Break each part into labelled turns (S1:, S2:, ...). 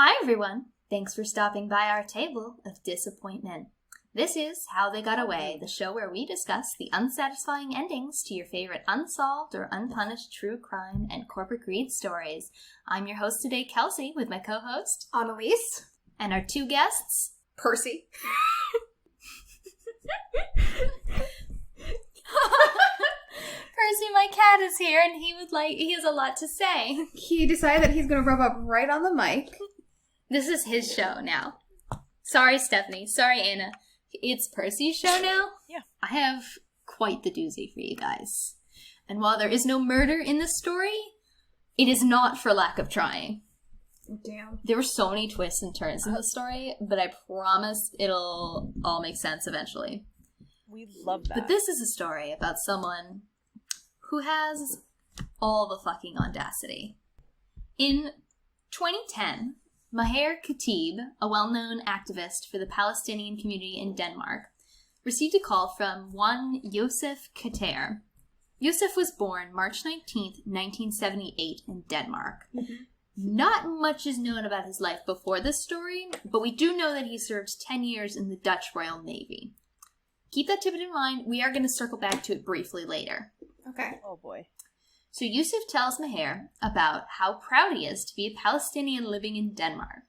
S1: Hi everyone! Thanks for stopping by our table of disappointment. This is How They Got Away, the show where we discuss the unsatisfying endings to your favorite unsolved or unpunished true crime and corporate greed stories. I'm your host today, Kelsey, with my co-host,
S2: Annalise.
S1: And our two guests,
S2: Percy.
S1: Percy, my cat, is here and he has a lot to say.
S2: He decided that he's going to rub up right on the mic.
S1: This is his show now. Sorry, Stephanie. Sorry, Anna. It's Percy's show now.
S3: Yeah.
S1: I have quite the doozy for you guys. And while there is no murder in this story, it is not for lack of trying.
S2: Damn.
S1: There were so many twists and turns in the story, but I promise it'll all make sense eventually.
S3: We love that.
S1: But this is a story about someone who has all the fucking audacity. In 2010, Maher Khatib, a well-known activist for the Palestinian community in Denmark, received a call from one Youssef Khater. Youssef was born March 19th, 1978 in Denmark. Mm-hmm. Not much is known about his life before this story, but we do know that he served 10 years in the Dutch Royal Navy. Keep that tidbit in mind. We are going to circle back to it briefly later.
S2: Okay.
S3: Oh boy.
S1: So Youssef tells Maher about how proud he is to be a Palestinian living in Denmark.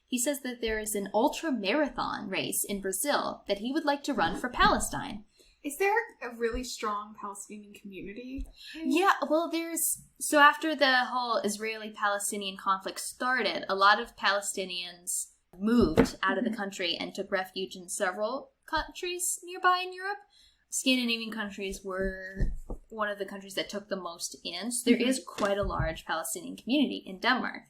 S1: He says that there is an ultra-marathon race in Brazil that he would like to run for Palestine.
S2: Is there a really strong Palestinian community?
S1: Yeah, well, so after the whole Israeli-Palestinian conflict started, a lot of Palestinians moved out of the country and took refuge in several countries nearby in Europe. Scandinavian countries were one of the countries that took the most in, so there is quite a large Palestinian community in Denmark.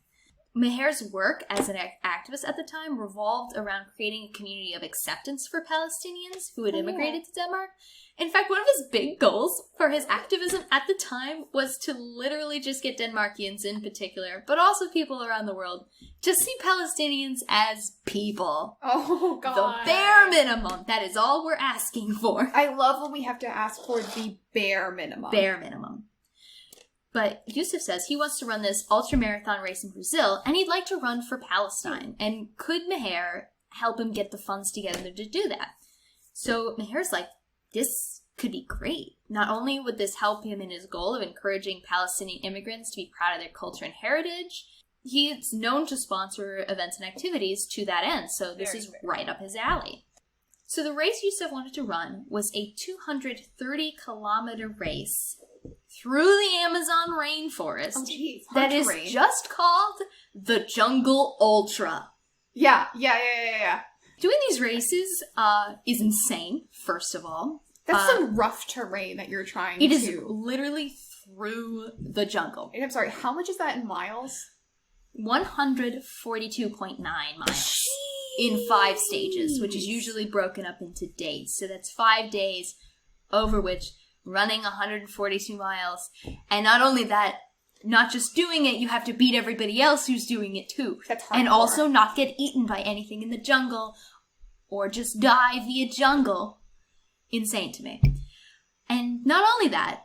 S1: Maher's work as an activist at the time revolved around creating a community of acceptance for Palestinians who had immigrated to Denmark. In fact, one of his big goals for his activism at the time was to literally just get Denmarkians in particular, but also people around the world, to see Palestinians as people.
S2: Oh, God.
S1: The bare minimum. That is all we're asking for.
S2: I love when we have to ask for the bare minimum.
S1: Bare minimum. But Youssef says he wants to run this ultramarathon race in Brazil, and he'd like to run for Palestine. And could Maher help him get the funds together to do that? So Maher's like, this could be great. Not only would this help him in his goal of encouraging Palestinian immigrants to be proud of their culture and heritage, he's known to sponsor events and activities to that end, so this is right up his alley. So the race Youssef wanted to run was a 230-kilometer race through the Amazon rainforest that is just called the Jungle Ultra.
S2: Yeah.
S1: Doing these races is insane, first of all.
S2: That's some rough terrain that you're trying to...
S1: It is literally through the jungle.
S2: And I'm sorry, how much is that in miles?
S1: 142.9 miles in 5 stages, which is usually broken up into days. So that's 5 days over which running 142 miles. And not only that, not just doing it, you have to beat everybody else who's doing it too.
S2: That's hardcore.
S1: And also not get eaten by anything in the jungle or just die via jungle. Insane to me. And not only that,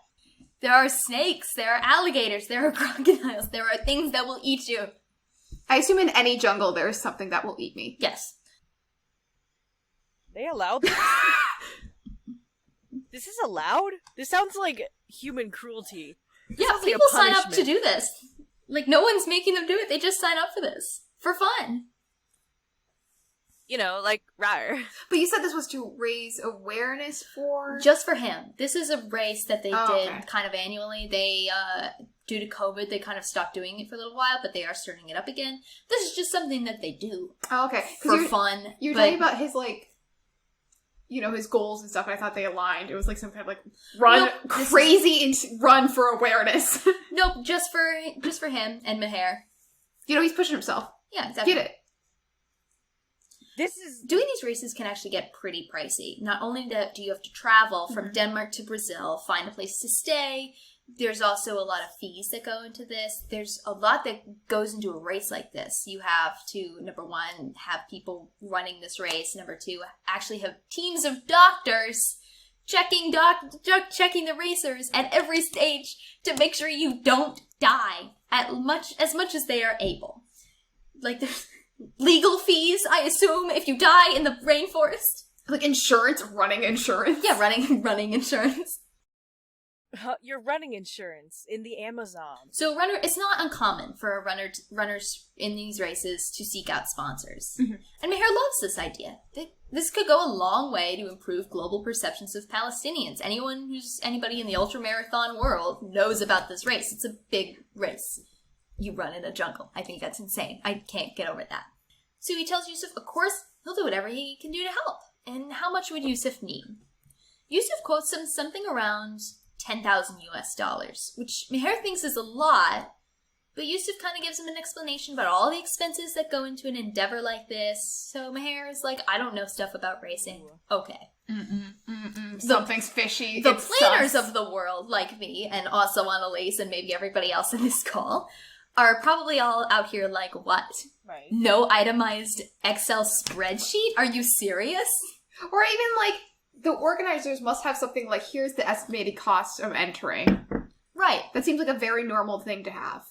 S1: there are snakes, there are alligators, there are crocodiles, there are things that will eat you.
S2: I assume in any jungle there is something that will eat me.
S1: Yes.
S3: They allowed this? This is allowed? This sounds like human cruelty.
S1: Yeah, people sign up to do this. Like, no one's making them do it. They just sign up for this. For fun.
S3: You know, like, rawr.
S2: But you said this was to raise awareness for...
S1: Just for him. This is a race that they did kind of annually. They, due to COVID, they kind of stopped doing it for a little while, but they are starting it up again. This is just something that they do.
S2: Oh, okay.
S1: For fun.
S2: You're talking about his, like... You know, his goals and stuff, and I thought they aligned. It was like some kind of like run for awareness.
S1: Nope, just for him and Maher.
S2: You know, he's pushing himself.
S1: Yeah, exactly.
S2: Get it.
S1: Doing these races can actually get pretty pricey. Not only do you have to travel from Denmark to Brazil, find a place to stay, there's also a lot of fees that go into this. There's a lot that goes into a race like this. You have to, number one, have people running this race. Number two, actually have teams of doctors checking the racers at every stage to make sure you don't die as much as they are able. Like, legal fees, I assume, if you die in the rainforest.
S2: Like insurance, running insurance.
S1: Yeah, running insurance.
S3: Your running insurance in the Amazon.
S1: So it's not uncommon for runners in these races to seek out sponsors.
S2: Mm-hmm.
S1: And Meher loves this idea. This could go a long way to improve global perceptions of Palestinians. Anybody in the ultramarathon world knows about this race. It's a big race. You run in a jungle. I think that's insane. I can't get over that. So he tells Youssef, of course, he'll do whatever he can do to help. And how much would Youssef need? Youssef quotes him something around $10,000 which Meher thinks is a lot, but Youssef kind of gives him an explanation about all the expenses that go into an endeavor like this. So Meher is like, I don't know stuff about racing. Okay.
S2: Something's fishy.
S1: The planners of the world, like me, and also Annalise and maybe everybody else in this call, are probably all out here like, what?
S3: Right.
S1: No itemized Excel spreadsheet? Are you serious?
S2: Or even like, the organizers must have something like, here's the estimated cost of entering.
S1: Right.
S2: That seems like a very normal thing to have.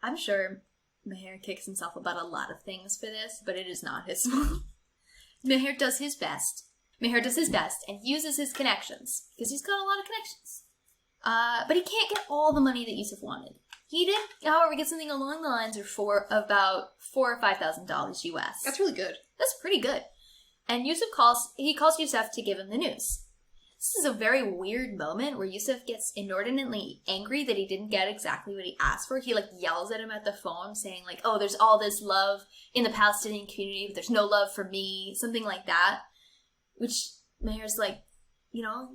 S1: I'm sure Meher kicks himself about a lot of things for this, but it is not his fault. Meher does his best and uses his connections, because he's got a lot of connections. But he can't get all the money that Youssef wanted. He did, however, get something along the lines of about $4,000 or $5,000 US.
S2: That's really good.
S1: That's pretty good. And Youssef calls Youssef to give him the news. This is a very weird moment where Youssef gets inordinately angry that he didn't get exactly what he asked for. He yells at him at the phone saying oh, there's all this love in the Palestinian community, but there's no love for me, something like that. Which Meher's like,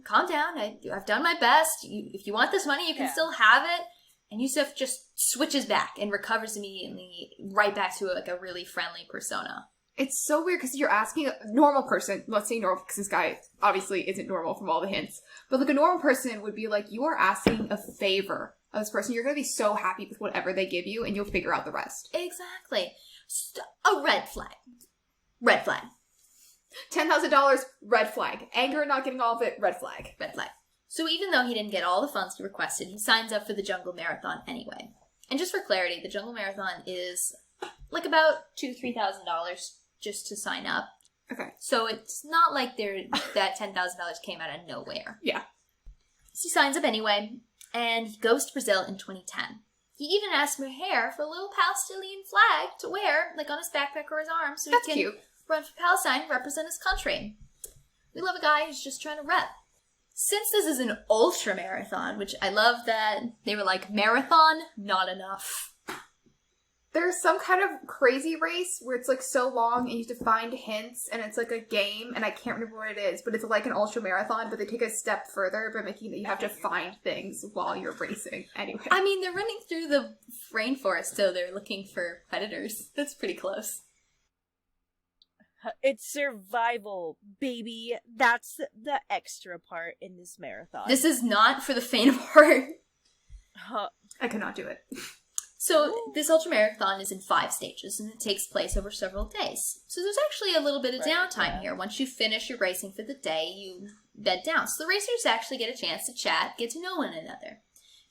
S1: calm down. I've done my best. If you want this money, you can still have it. And Youssef just switches back and recovers immediately right back to a really friendly persona.
S2: It's so weird because you're asking a normal person, let's say normal because this guy obviously isn't normal from all the hints, but a normal person would be like, you are asking a favor of this person. You're going to be so happy with whatever they give you and you'll figure out the rest.
S1: Exactly. A red flag. Red flag.
S2: $10,000, red flag. Anger, not getting all of it, red flag.
S1: Red flag. So even though he didn't get all the funds he requested, he signs up for the Jungle Marathon anyway. And just for clarity, the Jungle Marathon is about $2,000 to $3,000 just to sign up.
S2: Okay.
S1: So it's not like that $10,000 came out of nowhere.
S2: Yeah.
S1: So he signs up anyway, and he goes to Brazil in 2010. He even asked Meher for a little Palestinian flag to wear, on his backpack or his arm, so
S2: That's
S1: he can
S2: cute.
S1: Run for Palestine and represent his country. We love a guy who's just trying to rep. Since this is an ultra marathon, which I love that they were like, marathon, not enough.
S2: There's some kind of crazy race where it's so long and you have to find hints and it's a game and I can't remember what it is, but it's like an ultra marathon, but they take a step further by making that you have to find things while you're racing. Anyway.
S1: I mean, they're running through the rainforest, so they're looking for predators. That's pretty close.
S3: It's survival, baby. That's the extra part in this marathon.
S1: This is not for the faint of heart.
S2: I cannot do it.
S1: So this ultramarathon is in 5 stages, and it takes place over several days. So there's actually a little bit of downtime here. Once you finish your racing for the day, you bed down. So the racers actually get a chance to chat, get to know one another.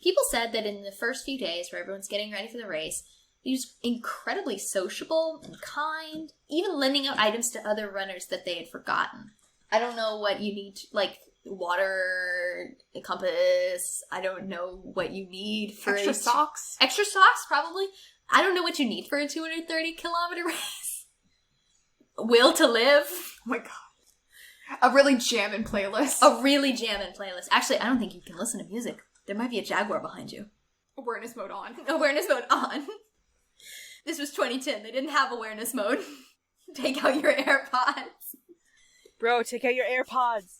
S1: People said that in the first few days, where everyone's getting ready for the race, he was incredibly sociable and kind, even lending out items to other runners that they had forgotten. I don't know what you need, water, a compass. I don't know what you need for
S2: extra socks.
S1: Extra socks, probably. I don't know what you need for a 230-kilometer race. Will to live.
S2: Oh my god. A really jamming playlist.
S1: Actually, I don't think you can listen to music. There might be a Jaguar behind you.
S2: Awareness mode on.
S1: Awareness mode on. This was 2010. They didn't have awareness mode. Take out your AirPods.
S3: Bro, take out your AirPods.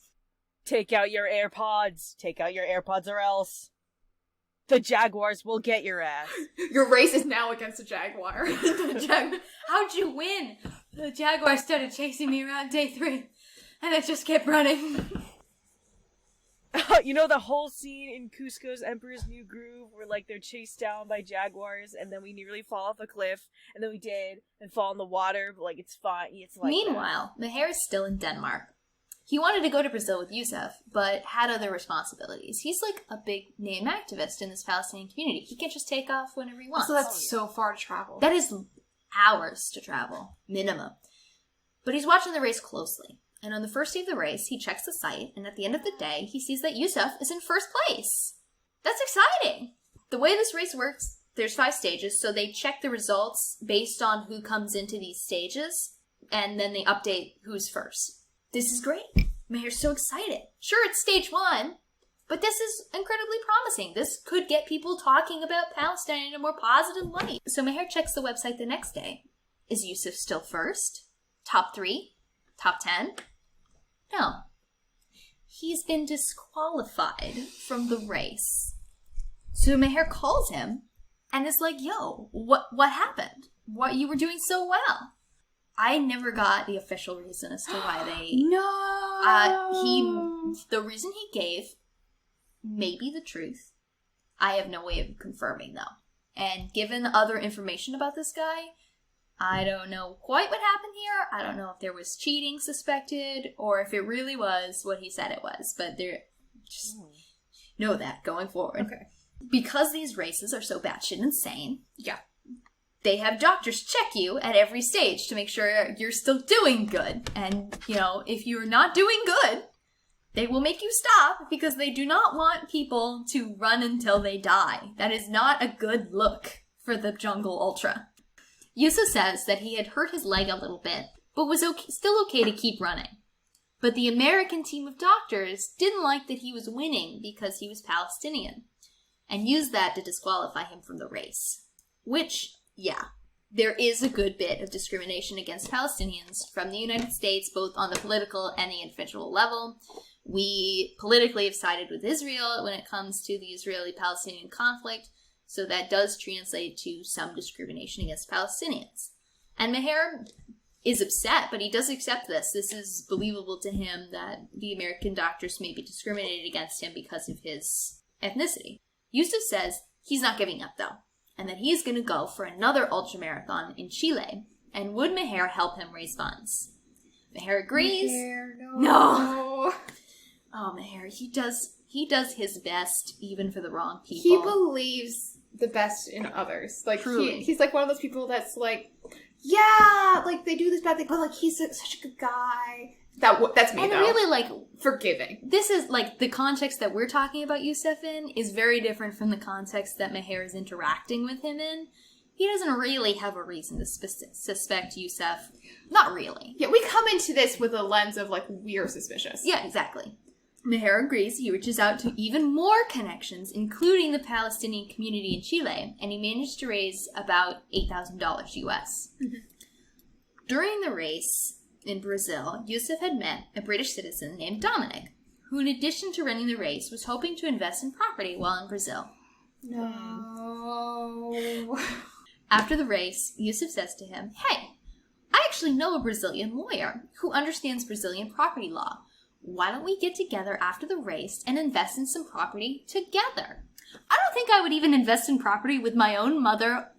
S3: Take out your AirPods. Take out your AirPods or else the Jaguars will get your ass.
S2: Your race is now against a Jaguar.
S1: How'd you win? The Jaguar started chasing me around day 3, and I just kept running.
S3: You know the whole scene in Cusco's Emperor's New Groove where they're chased down by jaguars and then we nearly fall off a cliff and then we did and fall in the water, but it's fine. It's
S1: Meanwhile, Meher is still in Denmark. He wanted to go to Brazil with Youssef, but had other responsibilities. He's a big name activist in this Palestinian community. He can't just take off whenever he wants.
S2: So that's so far to travel.
S1: That is hours to travel, minimum. But he's watching the race closely. And on the first day of the race, he checks the site, and at the end of the day, he sees that Youssef is in first place. That's exciting! The way this race works, there's 5 stages, so they check the results based on who comes into these stages, and then they update who's first. This is great. Meher's so excited. Sure, it's stage 1, but this is incredibly promising. This could get people talking about Palestine in a more positive light. So Meher checks the website the next day. Is Youssef still first? Top 3? Top 10? No. He's been disqualified from the race. So Meher calls him and is like, yo, what happened? You were doing so well. I never got the official reason as to why they...
S2: No!
S1: The reason he gave may be the truth. I have no way of confirming, though. And given other information about this guy, I don't know quite what happened here. I don't know if there was cheating suspected or if it really was what he said it was. But just know that going forward.
S2: Okay.
S1: Because these races are so batshit insane, they have doctors check you at every stage to make sure you're still doing good. And, if you're not doing good, they will make you stop because they do not want people to run until they die. That is not a good look for the Jungle Ultra. Youssef says that he had hurt his leg a little bit, but was still okay to keep running. But the American team of doctors didn't like that he was winning because he was Palestinian, and used that to disqualify him from the race. Which, there is a good bit of discrimination against Palestinians from the United States, both on the political and the individual level. We politically have sided with Israel when it comes to the Israeli-Palestinian conflict, so that does translate to some discrimination against Palestinians. And Meher is upset, but he does accept this. This is believable to him that the American doctors may be discriminated against him because of his ethnicity. Youssef says he's not giving up, though, and that he's going to go for another ultramarathon in Chile, and would Meher help him raise funds? Meher agrees.
S2: Meher,
S1: no. Oh, Meher, he does his best, even for the wrong people.
S2: He believes the best in others. Like, he's like one of those people that's like, they do this bad thing, but he's such a good guy. That's me,
S1: and
S2: though.
S1: Really,
S2: forgiving.
S1: This is, the context that we're talking about Youssef in is very different from the context that Meher is interacting with him in. He doesn't really have a reason to suspect Youssef. Not really.
S2: Yeah, we come into this with a lens of, we're suspicious.
S1: Yeah, exactly. Meher agrees. He reaches out to even more connections, including the Palestinian community in Chile, and he managed to raise about $8,000 US. Mm-hmm. During the race in Brazil, Youssef had met a British citizen named Dominic, who in addition to running the race, was hoping to invest in property while in Brazil.
S2: No.
S1: After the race, Youssef says to him, "Hey, I actually know a Brazilian lawyer who understands Brazilian property law. Why don't we get together after the race and invest in some property together?" I don't think I would even invest in property with my own mother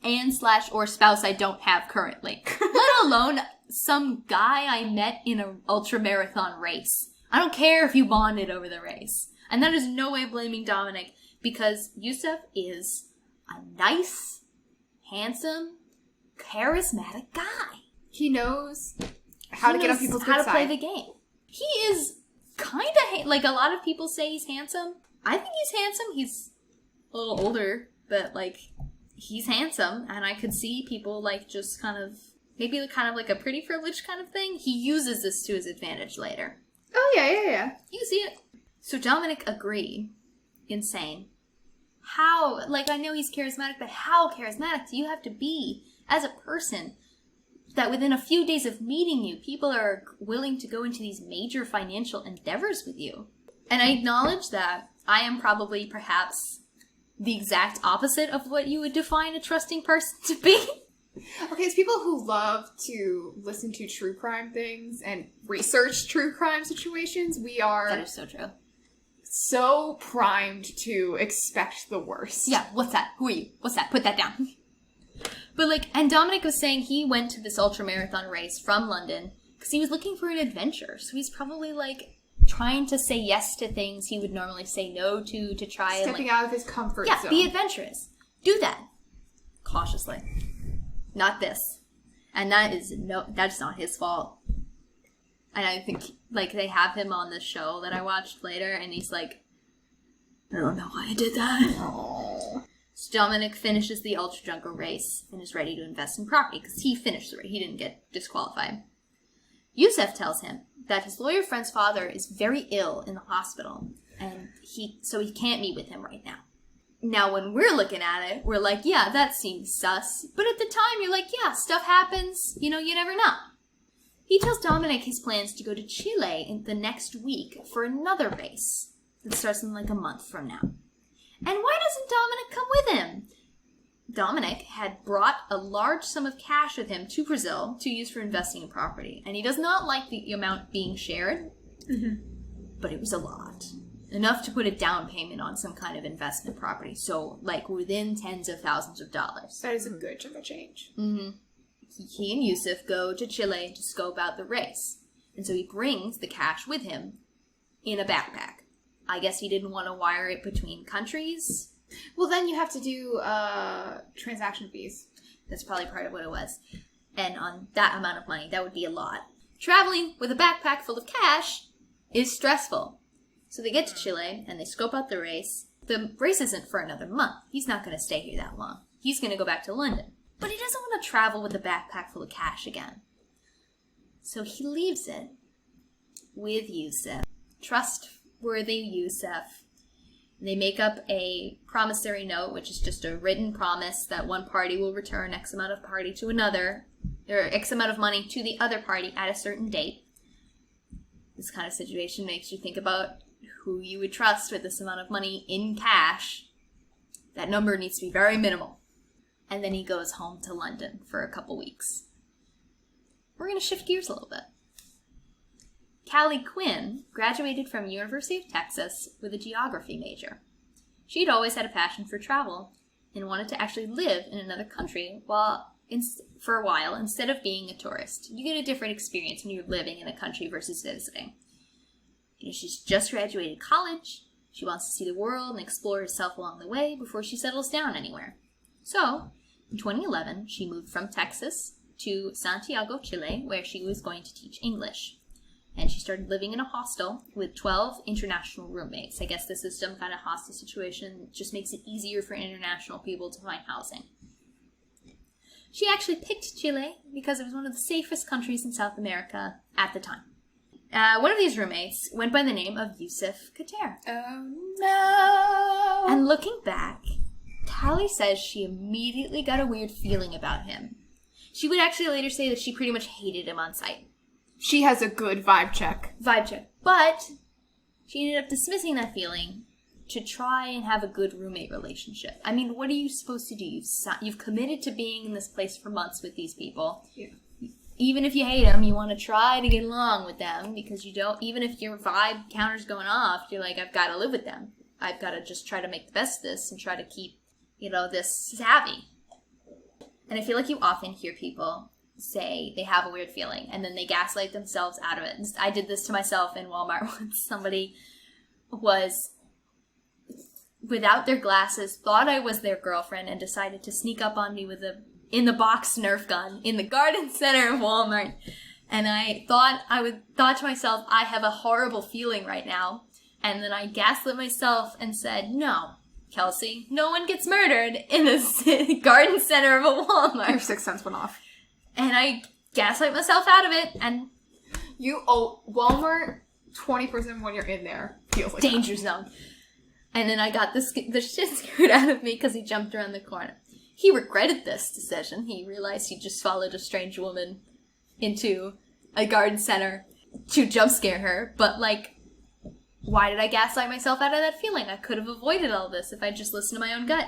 S1: or spouse I don't have currently, let alone some guy I met in an ultramarathon race. I don't care if you bonded over the race. And that is no way of blaming Dominic, because Youssef is a nice, handsome, charismatic guy.
S2: He knows how to get on people's good side.
S1: How to play the game. He is kind of, a lot of people say he's handsome. I think he's handsome. He's a little older, but, he's handsome. And I could see people, just maybe a pretty privilege kind of thing. He uses this to his advantage later.
S2: Oh, yeah.
S1: You can see it. So Dominic agreed in saying, how, I know he's charismatic, but how charismatic do you have to be as a person that within a few days of meeting you, people are willing to go into these major financial endeavors with you? And I acknowledge that I am probably perhaps the exact opposite of what you would define a trusting person to be.
S2: Okay, as people who love to listen to true crime things and research true crime situations, we are...
S1: That is so true.
S2: So primed to expect the worst.
S1: Yeah, what's that? Who are you? What's that? Put that down. But, and Dominic was saying he went to this ultramarathon race from London because he was looking for an adventure. So he's probably, trying to say yes to things he would normally say no to try
S2: Stepping out of his comfort zone.
S1: Yeah, be adventurous. Do that. Cautiously. Not this. And that's not his fault. And I think, like, they have him on the show that I watched later, and he's like, I don't know why I did that.
S2: Aww.
S1: So Dominic finishes the Ultra Jungle race and is ready to invest in property, because he finished the race. He didn't get disqualified. Youssef tells him that his lawyer friend's father is very ill in the hospital, and so he can't meet with him right now. Now, when we're looking at it, we're like, yeah, that seems sus. But at the time, you're like, yeah, stuff happens. You never know. He tells Dominic his plans to go to Chile in the next week for another race that starts in like a month from now. And why doesn't Dominic come with him? Dominic had brought a large sum of cash with him to Brazil to use for investing in property. And he does not like the amount being shared, but it was a lot. Enough to put a down payment on some kind of investment property. So, like, within tens of thousands of dollars.
S2: That is a good chunk of change.
S1: Mm-hmm. He and Youssef go to Chile to scope out the race. And so he brings the cash with him in a backpack. I guess he didn't want to wire it between countries.
S2: Well, then you have to do transaction fees.
S1: That's probably part of what it was. And on that amount of money, that would be a lot. Traveling with a backpack full of cash is stressful. So they get to Chile, and they scope out the race. The race isn't for another month. He's not going to stay here that long. He's going to go back to London. But he doesn't want to travel with a backpack full of cash again. So he leaves it with Youssef. Trustworthy Youssef. They make up a promissory note, which is just a written promise that one party will return X amount of party to another, or X amount of money to the other party at a certain date. This kind of situation makes you think about who you would trust with this amount of money in cash. That number needs to be very minimal. And then he goes home to London for a couple weeks. We're going to shift gears a little bit. Callie Quinn graduated from University of Texas with a geography major. She'd always had a passion for travel and wanted to actually live in another country for a while instead of being a tourist. You get a different experience when you're living in a country versus visiting. She's just graduated college. She wants to see the world and explore herself along the way before she settles down anywhere. So, in 2011, she moved from Texas to Santiago, Chile, where she was going to teach English. And she started living in a hostel with 12 international roommates. I guess this is some kind of hostel situation that just makes it easier for international people to find housing. She actually picked Chile because it was one of the safest countries in South America at the time. One of these roommates went by the name of Youssef Khater.
S2: Oh, no.
S1: And looking back, Callie says she immediately got a weird feeling about him. She would actually later say that she pretty much hated him on sight.
S2: She has a good vibe check.
S1: But she ended up dismissing that feeling to try and have a good roommate relationship. I mean, what are you supposed to do? You've committed to being in this place for months with these people.
S2: Yeah.
S1: Even if you hate them, you want to try to get along with them because you don't, even if your vibe counter's going off, you're like, I've got to live with them. I've got to just try to make the best of this and try to keep, this savvy. And I feel like you often hear people say they have a weird feeling and then they gaslight themselves out of it. And I did this to myself in Walmart once. Somebody was without their glasses, thought I was their girlfriend, and decided to sneak up on me with a in-the-box Nerf gun in the garden center of Walmart. And I thought to myself, I have a horrible feeling right now. And then I gaslit myself and said, no, Kelsey, no one gets murdered in the garden center of a Walmart.
S2: Your sixth sense went off.
S1: And I gaslight myself out of it, and
S2: you owe Walmart 20% when you're in there. Feels like
S1: danger zone. And then I got the shit scared out of me because he jumped around the corner. He regretted this decision. He realized he just followed a strange woman into a garden center to jump scare her. But, why did I gaslight myself out of that feeling? I could have avoided all this if I just listened to my own gut.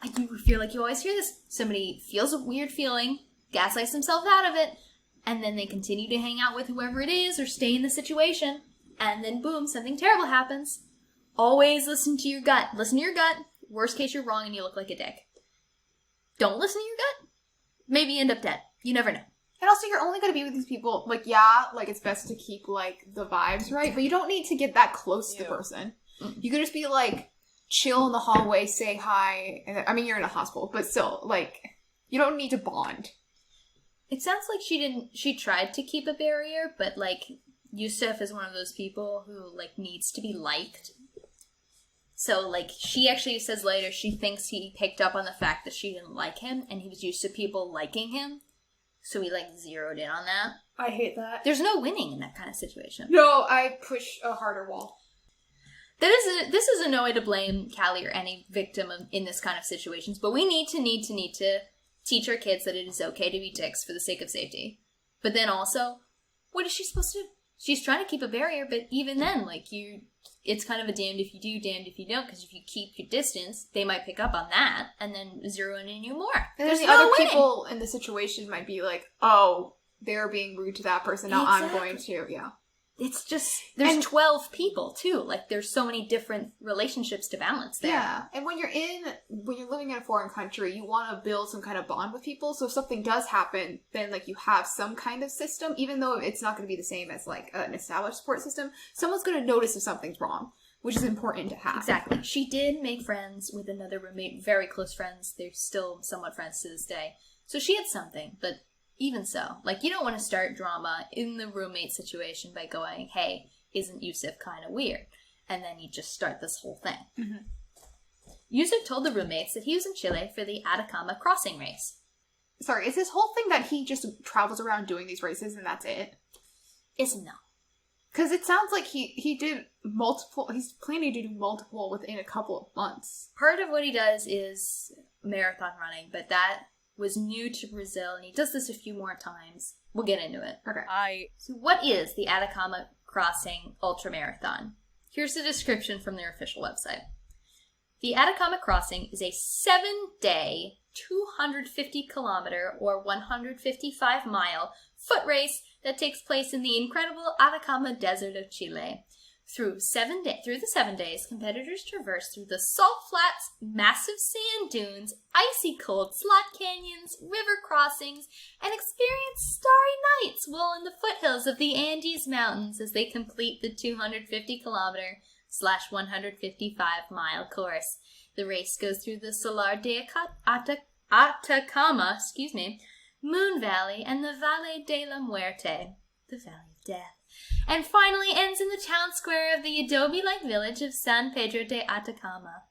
S1: I do feel like you always hear this. Somebody feels a weird feeling, gaslights themselves out of it, and then they continue to hang out with whoever it is or stay in the situation, and then boom, something terrible happens. Always listen to your gut. Listen to your gut. Worst case, you're wrong and you look like a dick. Don't listen to your gut. Maybe you end up dead. You never know.
S2: And also, you're only going to be with these people, it's best to keep, the vibes right, but you don't need to get that close to the person. Mm-hmm. You could just be, chill in the hallway, say hi, and you're in a hospital, but still, you don't need to bond.
S1: It sounds like she tried to keep a barrier, but, like, Youssef is one of those people who, like, needs to be liked. So, like, she actually says later she thinks he picked up on the fact that she didn't like him, and he was used to people liking him. So he, like, zeroed in on that.
S2: I hate that.
S1: There's no winning in that kind of situation.
S2: No, I push a harder wall.
S1: This is no way to blame Callie or any victim in this kind of situations, but we need to teach our kids that it is okay to be dicks for the sake of safety. But then also, what is she supposed to do? She's trying to keep a barrier, but even then, like, it's kind of a damned if you do, damned if you don't, because if you keep your distance, they might pick up on that, and then zero in on you more.
S2: And
S1: There's
S2: then
S1: no
S2: other
S1: winning.
S2: people in the situation might be like, oh, they're being rude to that person, now I'm
S1: Exactly.
S2: going to, yeah.
S1: It's just, there's
S2: And-
S1: 12 people, too. Like, there's so many different relationships to balance there.
S2: Yeah, and when you're living in a foreign country, you want to build some kind of bond with people, so if something does happen, then, like, you have some kind of system, even though it's not going to be the same as, like, an established support system, someone's going to notice if something's wrong, which is important to have.
S1: Exactly. She did make friends with another roommate, very close friends. They're still somewhat friends to this day. So she had something, but even so, like, you don't want to start drama in the roommate situation by going, hey, isn't Youssef kind of weird? And then you just start this whole thing.
S2: Mhm.
S1: Youssef told the roommates that he was in Chile for the Atacama crossing race.
S2: Sorry, is this whole thing that he just travels around doing these races and that's it?
S1: Is no.
S2: Because it sounds like he did multiple, he's planning to do multiple within a couple of months.
S1: Part of what he does is marathon running, but that was new to Brazil, and he does this a few more times. We'll get into it.
S2: Okay.
S1: So what is the Atacama Crossing Ultramarathon? Here's the description from their official website. The Atacama Crossing is a 7-day, 250-kilometer or 155-mile foot race that takes place in the incredible Atacama Desert of Chile. Through the 7 days, competitors traverse through the salt flats, massive sand dunes, icy cold slot canyons, river crossings, and experience starry nights while in the foothills of the Andes Mountains as they complete the 250-kilometer / 155-mile course. The race goes through the Salar de Atacama, Moon Valley, and the Valle de la Muerte, the Valley of Death, and finally ends in the town square of the adobe-like village of San Pedro de Atacama.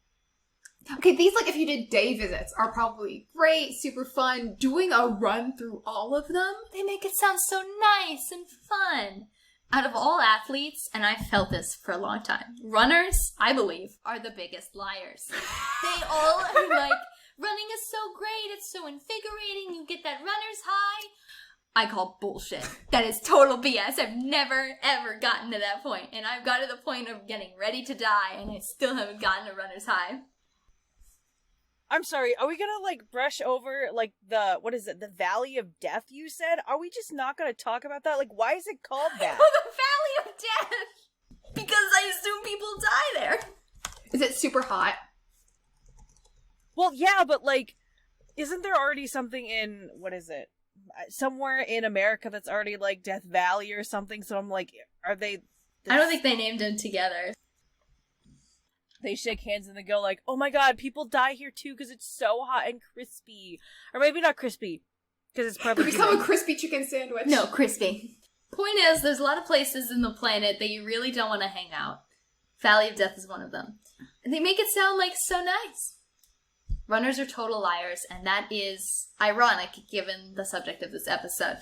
S2: Okay, these, like, if you did day visits, are probably great, super fun. Doing a run through all of them?
S1: They make it sound so nice and fun. Out of all athletes, and I've felt this for a long time, runners, I believe, are the biggest liars. They all are like, running is so great, it's so invigorating, you get that runner's high. I call bullshit. That is total BS. I've never, ever gotten to that point. And I've got to the point of getting ready to die, and I still haven't gotten a runner's high.
S3: I'm sorry, are we gonna, like, brush over, like, the Valley of Death you said? Are we just not gonna talk about that? Like, why is it called that?
S1: Oh, the Valley of Death! Because I assume people die there.
S2: Is it super hot?
S3: Well, yeah, but, like, isn't there already something in, somewhere in America that's already, like, Death Valley or something? So I'm like, are they...
S1: I don't think they named them together.
S3: They shake hands and they go like, oh my god, people die here too because it's so hot and crispy. Or maybe not crispy, because it's probably...
S2: Become a crispy chicken sandwich.
S1: No, crispy. Point is, there's a lot of places in the planet that you really don't want to hang out. Valley of Death is one of them. And they make it sound like so nice. Runners are total liars, and that is ironic given the subject of this episode.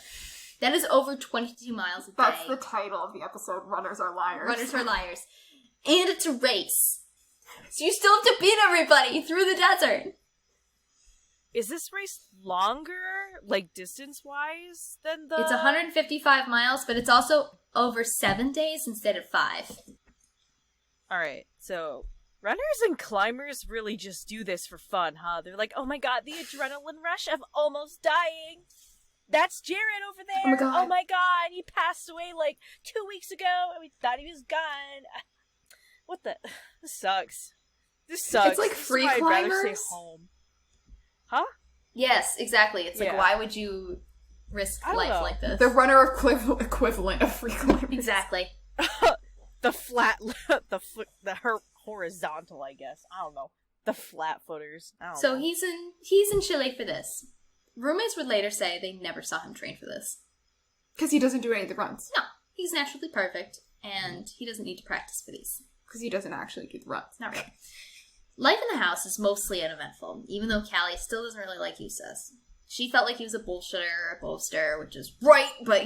S1: That is over 22 miles a day.
S2: That's the title of the episode, Runners Are Liars.
S1: Runners are liars. And it's a race. So you still have to beat everybody through the desert.
S3: Is this race longer, like, distance-wise, than the...
S1: It's 155 miles, but it's also over 7 days instead of 5.
S3: Alright, so... runners and climbers really just do this for fun, huh? They're like, oh my god, the adrenaline rush of almost dying. That's Jared over there.
S2: Oh my god.
S3: He passed away like 2 weeks ago and we thought he was gone. What the? This sucks. This sucks.
S2: It's like
S3: This is
S2: free
S3: why I'd rather stay
S2: climbers?
S3: home. Huh?
S1: Yes, exactly. It's like,
S3: Yeah.
S1: why would you risk
S3: I don't
S1: life
S3: know.
S1: like this?
S2: The runner equivalent of free climbers.
S1: Exactly.
S3: The flat, the horizontal, I guess. I don't know. The flat footers. I don't
S1: So
S3: know.
S1: he's in Chile for this. roommates would later say they never saw him train for this.
S2: Because he doesn't do any of the runs.
S1: No, he's naturally perfect, and he doesn't need to practice for these.
S2: Because he doesn't actually do the runs.
S1: Not really. Life in the house is mostly uneventful, even though Callie still doesn't really like Youssef. She felt like he was a bullshitter, a boaster, which is right, but,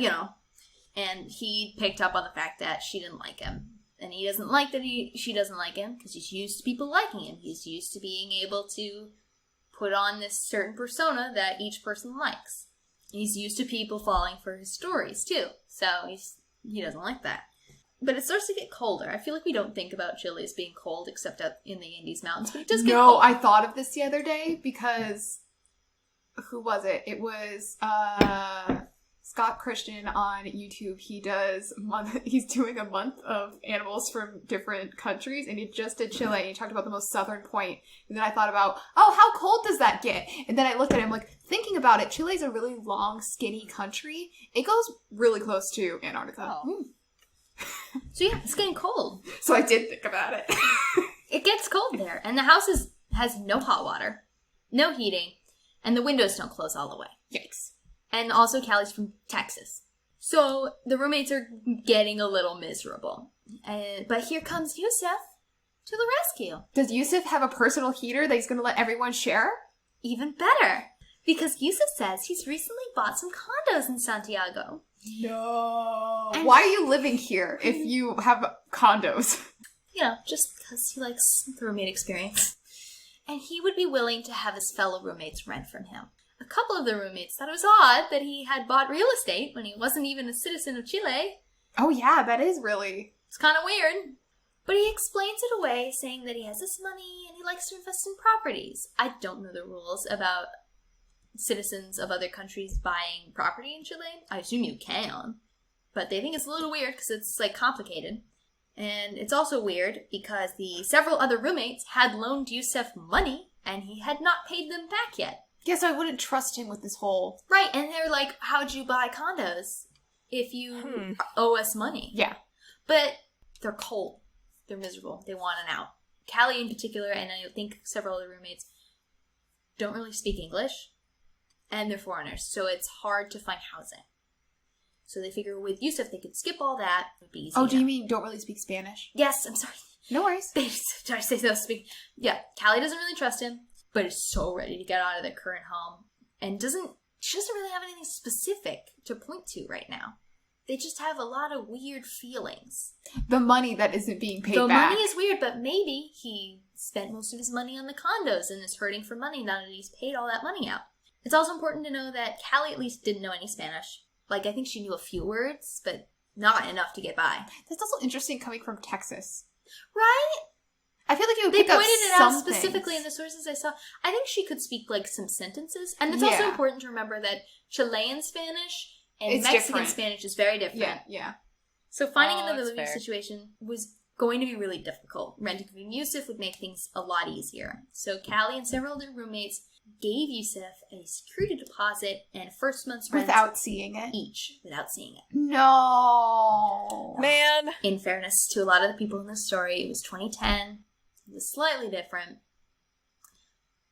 S1: And he picked up on the fact that she didn't like him. And he doesn't like that she doesn't like him, because he's used to people liking him. He's used to being able to put on this certain persona that each person likes. He's used to people falling for his stories, too. So he doesn't like that. But it starts to get colder. I feel like we don't think about Chile as being cold, except up in the Andes Mountains, but it does get cold.
S2: No, I thought of this the other day, because... Who was it? It was Scott Christian on YouTube. He's doing a month of animals from different countries, and he just did Chile, and he talked about the most southern point. And then I thought about, how cold does that get? And then I looked at him thinking about it, Chile's a really long, skinny country. It goes really close to Antarctica.
S1: Oh. So yeah, it's getting cold.
S2: So I did think about it.
S1: It gets cold there, and the house has no hot water, no heating, and the windows don't close all the way.
S2: Yikes.
S1: And also, Callie's from Texas. So the roommates are getting a little miserable. But here comes Youssef to the rescue.
S2: Does Youssef have a personal heater that he's going to let everyone share?
S1: Even better. Because Youssef says he's recently bought some condos in Santiago.
S2: No. And why are you living here if you have condos?
S1: Just because he likes the roommate experience. And he would be willing to have his fellow roommates rent from him. A couple of the roommates thought it was odd that he had bought real estate when he wasn't even a citizen of Chile.
S2: Oh yeah, that is really...
S1: It's kind of weird. But he explains it away, saying that he has this money and he likes to invest in properties. I don't know the rules about citizens of other countries buying property in Chile. I assume you can. But they think it's a little weird because it's, complicated. And it's also weird because the several other roommates had loaned Youssef money and he had not paid them back yet.
S2: Yeah, so I wouldn't trust him with this whole...
S1: Right, and they're like, how'd you buy condos if you owe us money?
S2: Yeah.
S1: But they're cold. They're miserable. They want an out. Callie in particular, and I think several other roommates, don't really speak English. And they're foreigners, so it's hard to find housing. So they figure with Youssef, they could skip all that. It would be easy.
S2: Oh, do you mean don't really speak Spanish?
S1: Yes, I'm sorry.
S2: No worries.
S1: Did I say so? Yeah, Callie doesn't really trust him, but is so ready to get out of their current home. And she doesn't really have anything specific to point to right now. They just have a lot of weird feelings.
S2: The money that isn't being paid
S1: back. The
S2: back.
S1: money is weird, but maybe he spent most of his money on the condos and is hurting for money now that he's paid all that money out. It's also important to know that Callie at least didn't know any Spanish. I think she knew a few words, but not enough to get by.
S2: That's also interesting coming from Texas.
S1: Right?
S2: I feel like you would
S1: They
S2: pick up
S1: pointed it out
S2: some
S1: specifically
S2: things.
S1: in the sources I saw. I think she could speak, some sentences. And it's also important to remember that Chilean Spanish and
S2: it's
S1: Mexican
S2: different.
S1: Spanish is very different.
S2: Yeah.
S1: So finding another
S3: that's
S1: living
S3: fair.
S1: situation was going to be really difficult. Renting from Youssef would make things a lot easier. So Callie and several other roommates gave Youssef a security deposit and first month's rent
S2: Without seeing it?
S1: each, without seeing it.
S2: No.
S3: Man.
S1: In fairness to a lot of the people in this story, it was 2010. It was slightly different.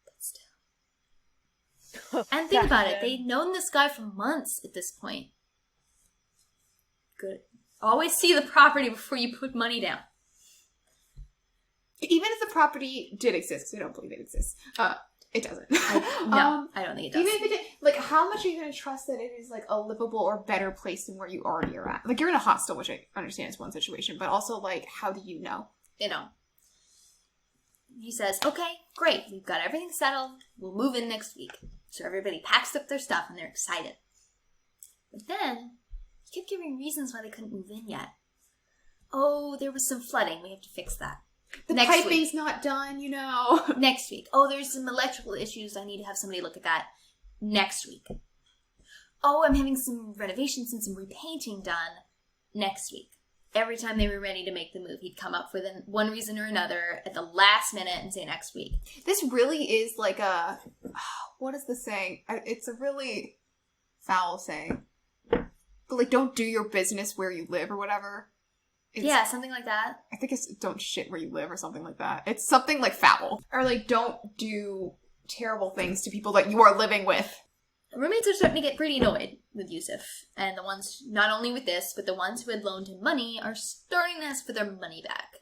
S1: But still. And think about it. They'd known this guy for months at this point. Good. Always see the property before you put money down.
S2: Even if the property did exist, because I don't believe it exists. It doesn't.
S1: No, I don't think it does.
S2: Even if it did, how much are you going to trust that it is, a livable or better place than where you already are at? You're in a hostel, which I understand is one situation, but also, how do you know?
S1: They don't. He says, okay, great, we've got everything settled, we'll move in next week. So everybody packs up their stuff and they're excited. But then, he kept giving reasons why they couldn't move in yet. Oh, there was some flooding, we have to fix that.
S2: The
S1: Next
S2: piping's
S1: week.
S2: Not done,
S1: Next week. Oh, there's some electrical issues. I need to have somebody look at that. Next week. Oh, I'm having some renovations and some repainting done. Next week. Every time they were ready to make the move, he'd come up for one reason or another at the last minute and say next week.
S2: This really is what is the saying? It's a really foul saying. But don't do your business where you live or whatever.
S1: Yeah, something like that.
S2: I think it's don't shit where you live or something like that. It's something foul. Or don't do terrible things to people that you are living with.
S1: Roommates are starting to get pretty annoyed with Youssef. And the ones, not only with this, but the ones who had loaned him money are starting to ask for their money back.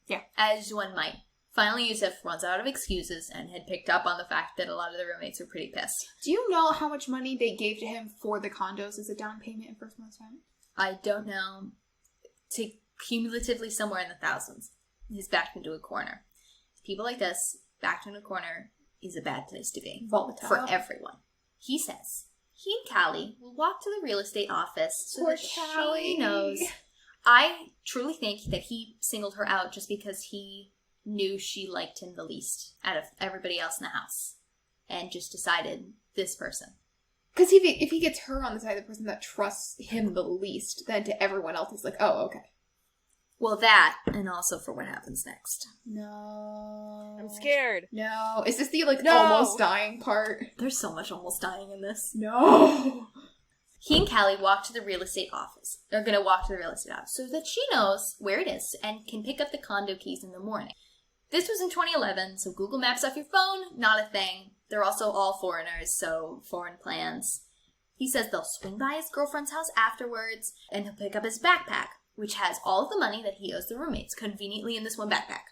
S2: Yeah.
S1: As one might. Finally, Youssef runs out of excuses and had picked up on the fact that a lot of the roommates were pretty pissed.
S2: Do you know how much money they gave to him for the condos as a down payment in first month's rent?
S1: I don't know. Cumulatively somewhere in the thousands. He's backed into a corner. People like this, backed into a corner, is a bad place to be.
S2: Volatile.
S1: For everyone. He says he and Callie will walk to the real estate office so
S2: Poor
S1: that
S2: Callie.
S1: she knows. I truly think that he singled her out just because he knew she liked him the least out of everybody else in the house. And just decided this person.
S2: Because if he gets her on the side of the person that trusts him the least, then to everyone else, it's like, oh, okay.
S1: Well, that, and also for what happens next.
S2: No.
S3: I'm scared.
S2: No. Is this the,
S3: No.
S2: almost dying part?
S1: There's so much almost dying in this.
S2: No.
S1: He and Callie walk to the real estate office. They're going to walk to the real estate office so that she knows where it is and can pick up the condo keys in the morning. This was in 2011, so Google Maps off your phone, not a thing. They're also all foreigners, so foreign plans. He says they'll swing by his girlfriend's house afterwards, and he'll pick up his backpack, which has all of the money that he owes the roommates, conveniently in this one backpack.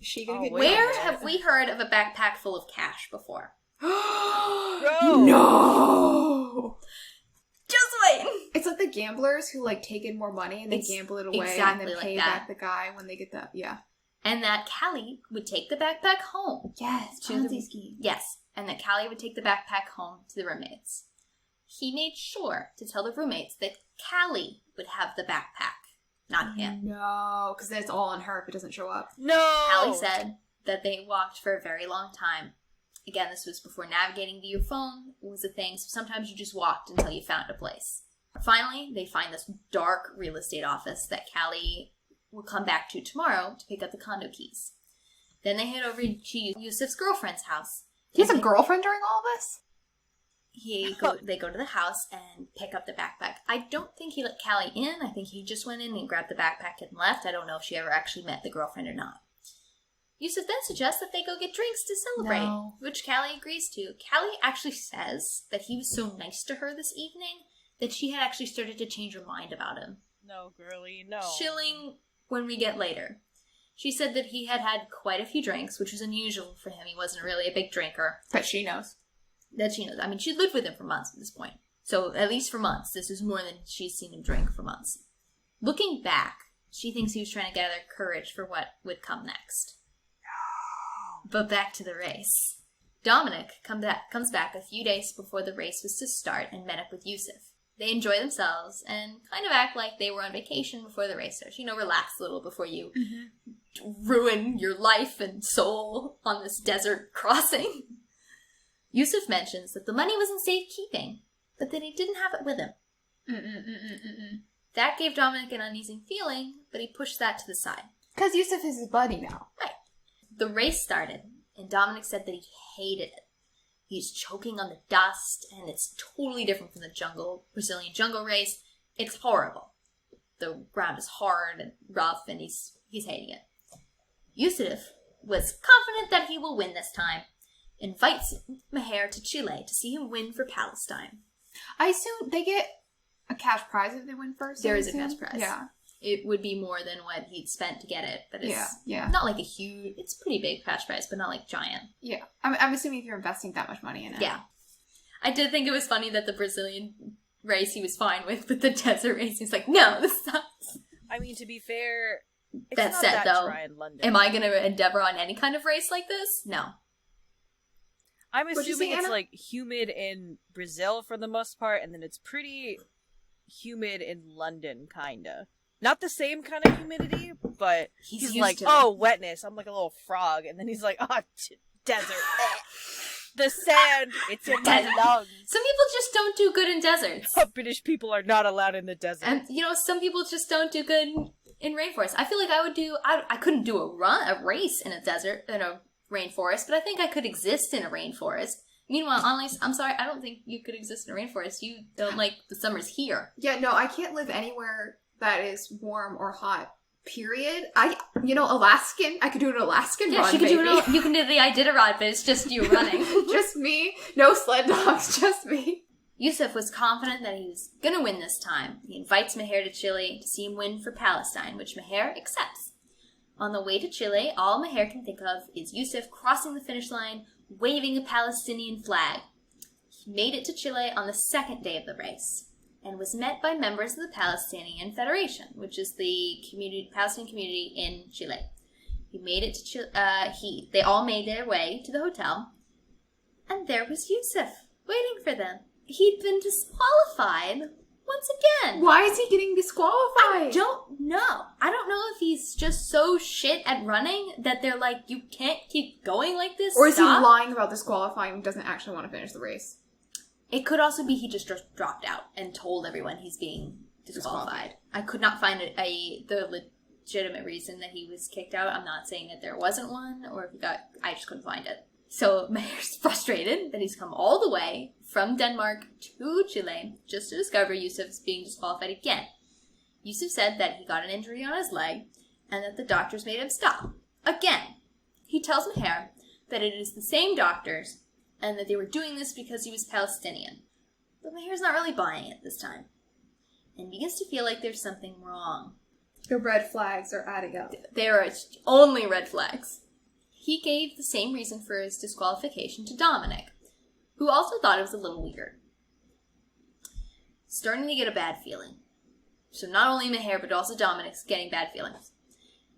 S2: Is she gonna
S3: Oh,
S2: get
S3: wait.
S1: Where have we heard of a backpack full of cash before?
S3: Bro.
S2: No!
S1: Just wait!
S2: It's like the gamblers who, take in more money and they
S1: It's
S2: gamble it away
S1: exactly
S2: and then
S1: like
S2: pay
S1: that.
S2: back the guy when they get that. Yeah.
S1: And that Callie would take the backpack home.
S2: Yes,
S1: To the-
S2: Ponzi scheme.
S1: Yes, and that Callie would take the backpack home to the roommates. He made sure to tell the roommates that Callie would have the backpack, not him.
S2: No, because then it's all on her if it doesn't show up.
S3: No!
S1: Callie said that they walked for a very long time. Again, this was before navigating via your phone was a thing, so sometimes you just walked until you found a place. Finally, they find this dark real estate office that Callie will come back to tomorrow to pick up the condo keys. Then they head over to Youssef's girlfriend's house.
S2: He has a girlfriend during all this?
S1: They go to the house and pick up the backpack. I don't think he let Callie in. I think he just went in and grabbed the backpack and left. I don't know if she ever actually met the girlfriend or not. Youssef then suggests that they go get drinks to celebrate,
S2: No.
S1: which Callie agrees to. Callie actually says that he was so nice to her this evening that she had actually started to change her mind about him.
S3: No, girlie, no.
S1: Chilling when we get later. She said that he had had quite a few drinks, which was unusual for him. He wasn't really a big drinker.
S2: But she knows.
S1: That she knows. I mean, she lived with him for months at this point. So, at least for months. This is more than she's seen him drink for months. Looking back, she thinks he was trying to gather courage for what would come next. No. But back to the race. Dominic comes back a few days before the race was to start and met up with Youssef. They enjoy themselves and kind of act like they were on vacation before the race starts. Relax a little before you ruin your life and soul on this desert crossing. Youssef mentions that the money was in safekeeping, but that he didn't have it with him. That gave Dominic an uneasy feeling, but he pushed that to the side.
S2: Because Youssef is his buddy now.
S1: Right. The race started, and Dominic said that he hated it. He's choking on the dust, and it's totally different from the Brazilian jungle race. It's horrible. The ground is hard and rough, and he's hating it. Youssef was confident that he will win this time. Invites Maher to Chile to see him win for Palestine.
S2: I assume they get a cash prize if they win first.
S1: There
S2: I
S1: is a
S2: assume?
S1: cash prize.
S2: Yeah.
S1: It would be more than what he'd spent to get it, but it's
S2: Yeah.
S1: not like a huge... It's a pretty big cash prize, but not like giant.
S2: Yeah. I'm assuming if you're investing that much money in it.
S1: Yeah. I did think it was funny that the Brazilian race he was fine with, but the desert race he's like, no, this sucks.
S3: I mean, to be fair, it's
S1: That
S3: not
S1: said,
S3: that
S1: though,
S3: dry in London.
S1: am I going to endeavor on any kind of race like this? No.
S3: I'm
S2: What'd you
S3: assuming
S2: say,
S3: it's
S2: Anna?
S3: humid in Brazil for the most part, and then it's pretty humid in London, kinda. Not the same kind of humidity, but
S1: He's
S3: he's
S1: used
S3: like,
S1: to it.
S3: oh, wetness. I'm like a little frog, and then he's like, oh, desert. The sand, it's in my
S1: Desert.
S3: lungs.
S1: Some people just don't do good in deserts.
S3: British people are not allowed in the desert.
S1: And, some people just don't do good in rainforests. I feel like I couldn't do a race in a desert, in a rainforest, but I think I could exist in a rainforest. Meanwhile, I'm sorry, I don't think you could exist in a rainforest. You don't like the summers here.
S2: Yeah, no, I can't live anywhere that is warm or hot. Period. Alaskan. I could do an Alaskan
S1: Yeah,
S2: run,
S1: you can
S2: maybe.
S1: do it. You can do the Iditarod, but it's just you running.
S2: Just me. No sled dogs. Just me.
S1: Youssef was confident that he was going to win this time. He invites Meher to Chile to see him win for Palestine, which Meher accepts. On the way to Chile, all Meher can think of is Youssef crossing the finish line, waving a Palestinian flag. He made it to Chile on the second day of the race, and was met by members of the Palestinian Federation, which is the Palestinian community in Chile. He made it to Chile. They all made their way to the hotel, and there was Youssef waiting for them. He'd been disqualified once again.
S2: Why is he getting disqualified?
S1: I don't know. I don't know if he's just so shit at running that they're like, you can't keep going like this.
S2: Or is
S1: Stop.
S2: he lying about disqualifying and doesn't actually want to finish the race?
S1: It could also be he just dropped out and told everyone he's being disqualified. I could not find the legitimate reason that he was kicked out. I'm not saying that there wasn't one, or if he got, I just couldn't find it. So Meher's frustrated that he's come all the way from Denmark to Chile just to discover Youssef's being disqualified again. Youssef said that he got an injury on his leg and that the doctors made him stop. Again, he tells Meher that it is the same doctors and that they were doing this because he was Palestinian. But Meher's not really buying it this time and begins to feel like there's something wrong.
S2: The red flags are adding up.
S1: There are only red flags. He gave the same reason for his disqualification to Dominic, who also thought it was a little weird. Starting to get a bad feeling. So not only Meher, but also Dominic's getting bad feelings.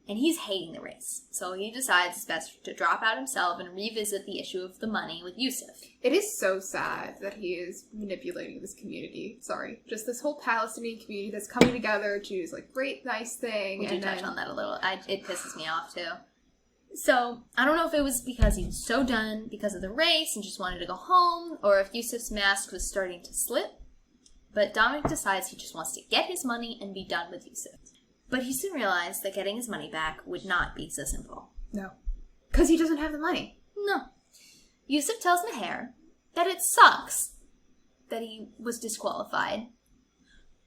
S1: And he's hating the race. So he decides it's best to drop out himself and revisit the issue of the money with Youssef.
S2: It is so sad that he is manipulating this community. Sorry. Just this whole Palestinian community that's coming together to do this, like, great, nice thing.
S1: We do touch on that a little. It pisses me off, too. So, I don't know if it was because he was so done because of the race and just wanted to go home, or if Youssef's mask was starting to slip. But Dominic decides he just wants to get his money and be done with Youssef. But he soon realized that getting his money back would not be so simple.
S2: No. Because he doesn't have the money.
S1: No. Youssef tells Meher that it sucks that he was disqualified,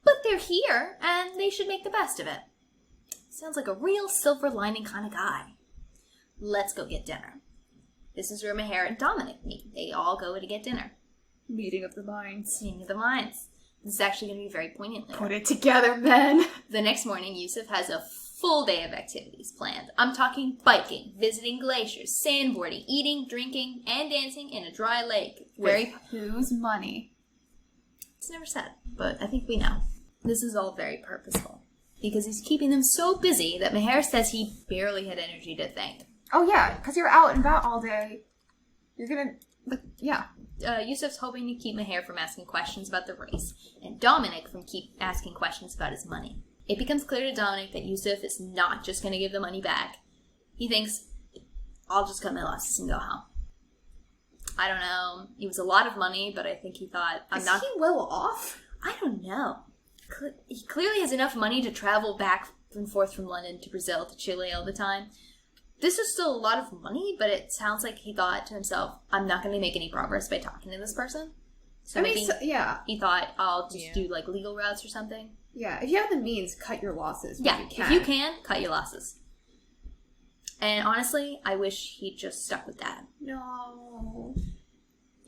S1: but they're here and they should make the best of it. Sounds like a real silver lining kind of guy. Let's go get dinner. This is where Meher and Dominic meet. They all go to get dinner.
S2: Meeting of the minds.
S1: Meeting of the minds. This is actually going to be very poignant later.
S2: Put it together, men.
S1: The next morning, Youssef has a full day of activities planned. I'm talking biking, visiting glaciers, sandboarding, eating, drinking, and dancing in a dry lake.
S2: Whose money?
S1: It's never said, but I think we know. This is all very purposeful. Because he's keeping them so busy that Meher says he barely had energy to think.
S2: Oh, yeah, because you're out and about all day. You're gonna, yeah.
S1: Youssef's hoping to keep Meher from asking questions about the race, and Dominic from keep asking questions about his money. It becomes clear to Dominic that Youssef is not just going to give the money back. He thinks, I'll just cut my losses and go home. I don't know. It was a lot of money, but I think he thought,
S2: Is he well off?
S1: I don't know. He clearly has enough money to travel back and forth from London to Brazil to Chile all the time. This is still a lot of money, but it sounds like he thought to himself, I'm not going to make any progress by talking to this person. So
S2: yeah.
S1: He thought, I'll just do like legal routes or something.
S2: Yeah, if you have the means, cut your losses.
S1: Yeah, if you can, cut your losses. And honestly, I wish he'd just stuck with that.
S2: No.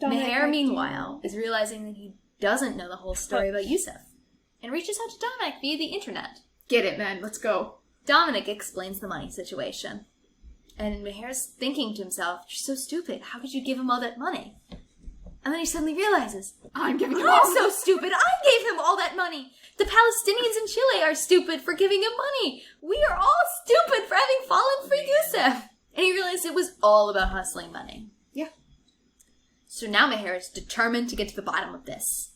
S1: Meher, meanwhile, is realizing that he doesn't know the whole story about Youssef, and reaches out to Dominic via the internet.
S2: Get it, man. Let's go.
S1: Dominic explains the money situation. And Meher's thinking to himself, you're so stupid. How could you give him all that money? And then he suddenly realizes,
S2: I'm giving him
S1: I'm so stupid. I gave him all that money. The Palestinians in Chile are stupid for giving him money. We are all stupid for having fallen for Youssef. And he realized it was all about hustling money.
S2: Yeah.
S1: So now Meher is determined to get to the bottom of this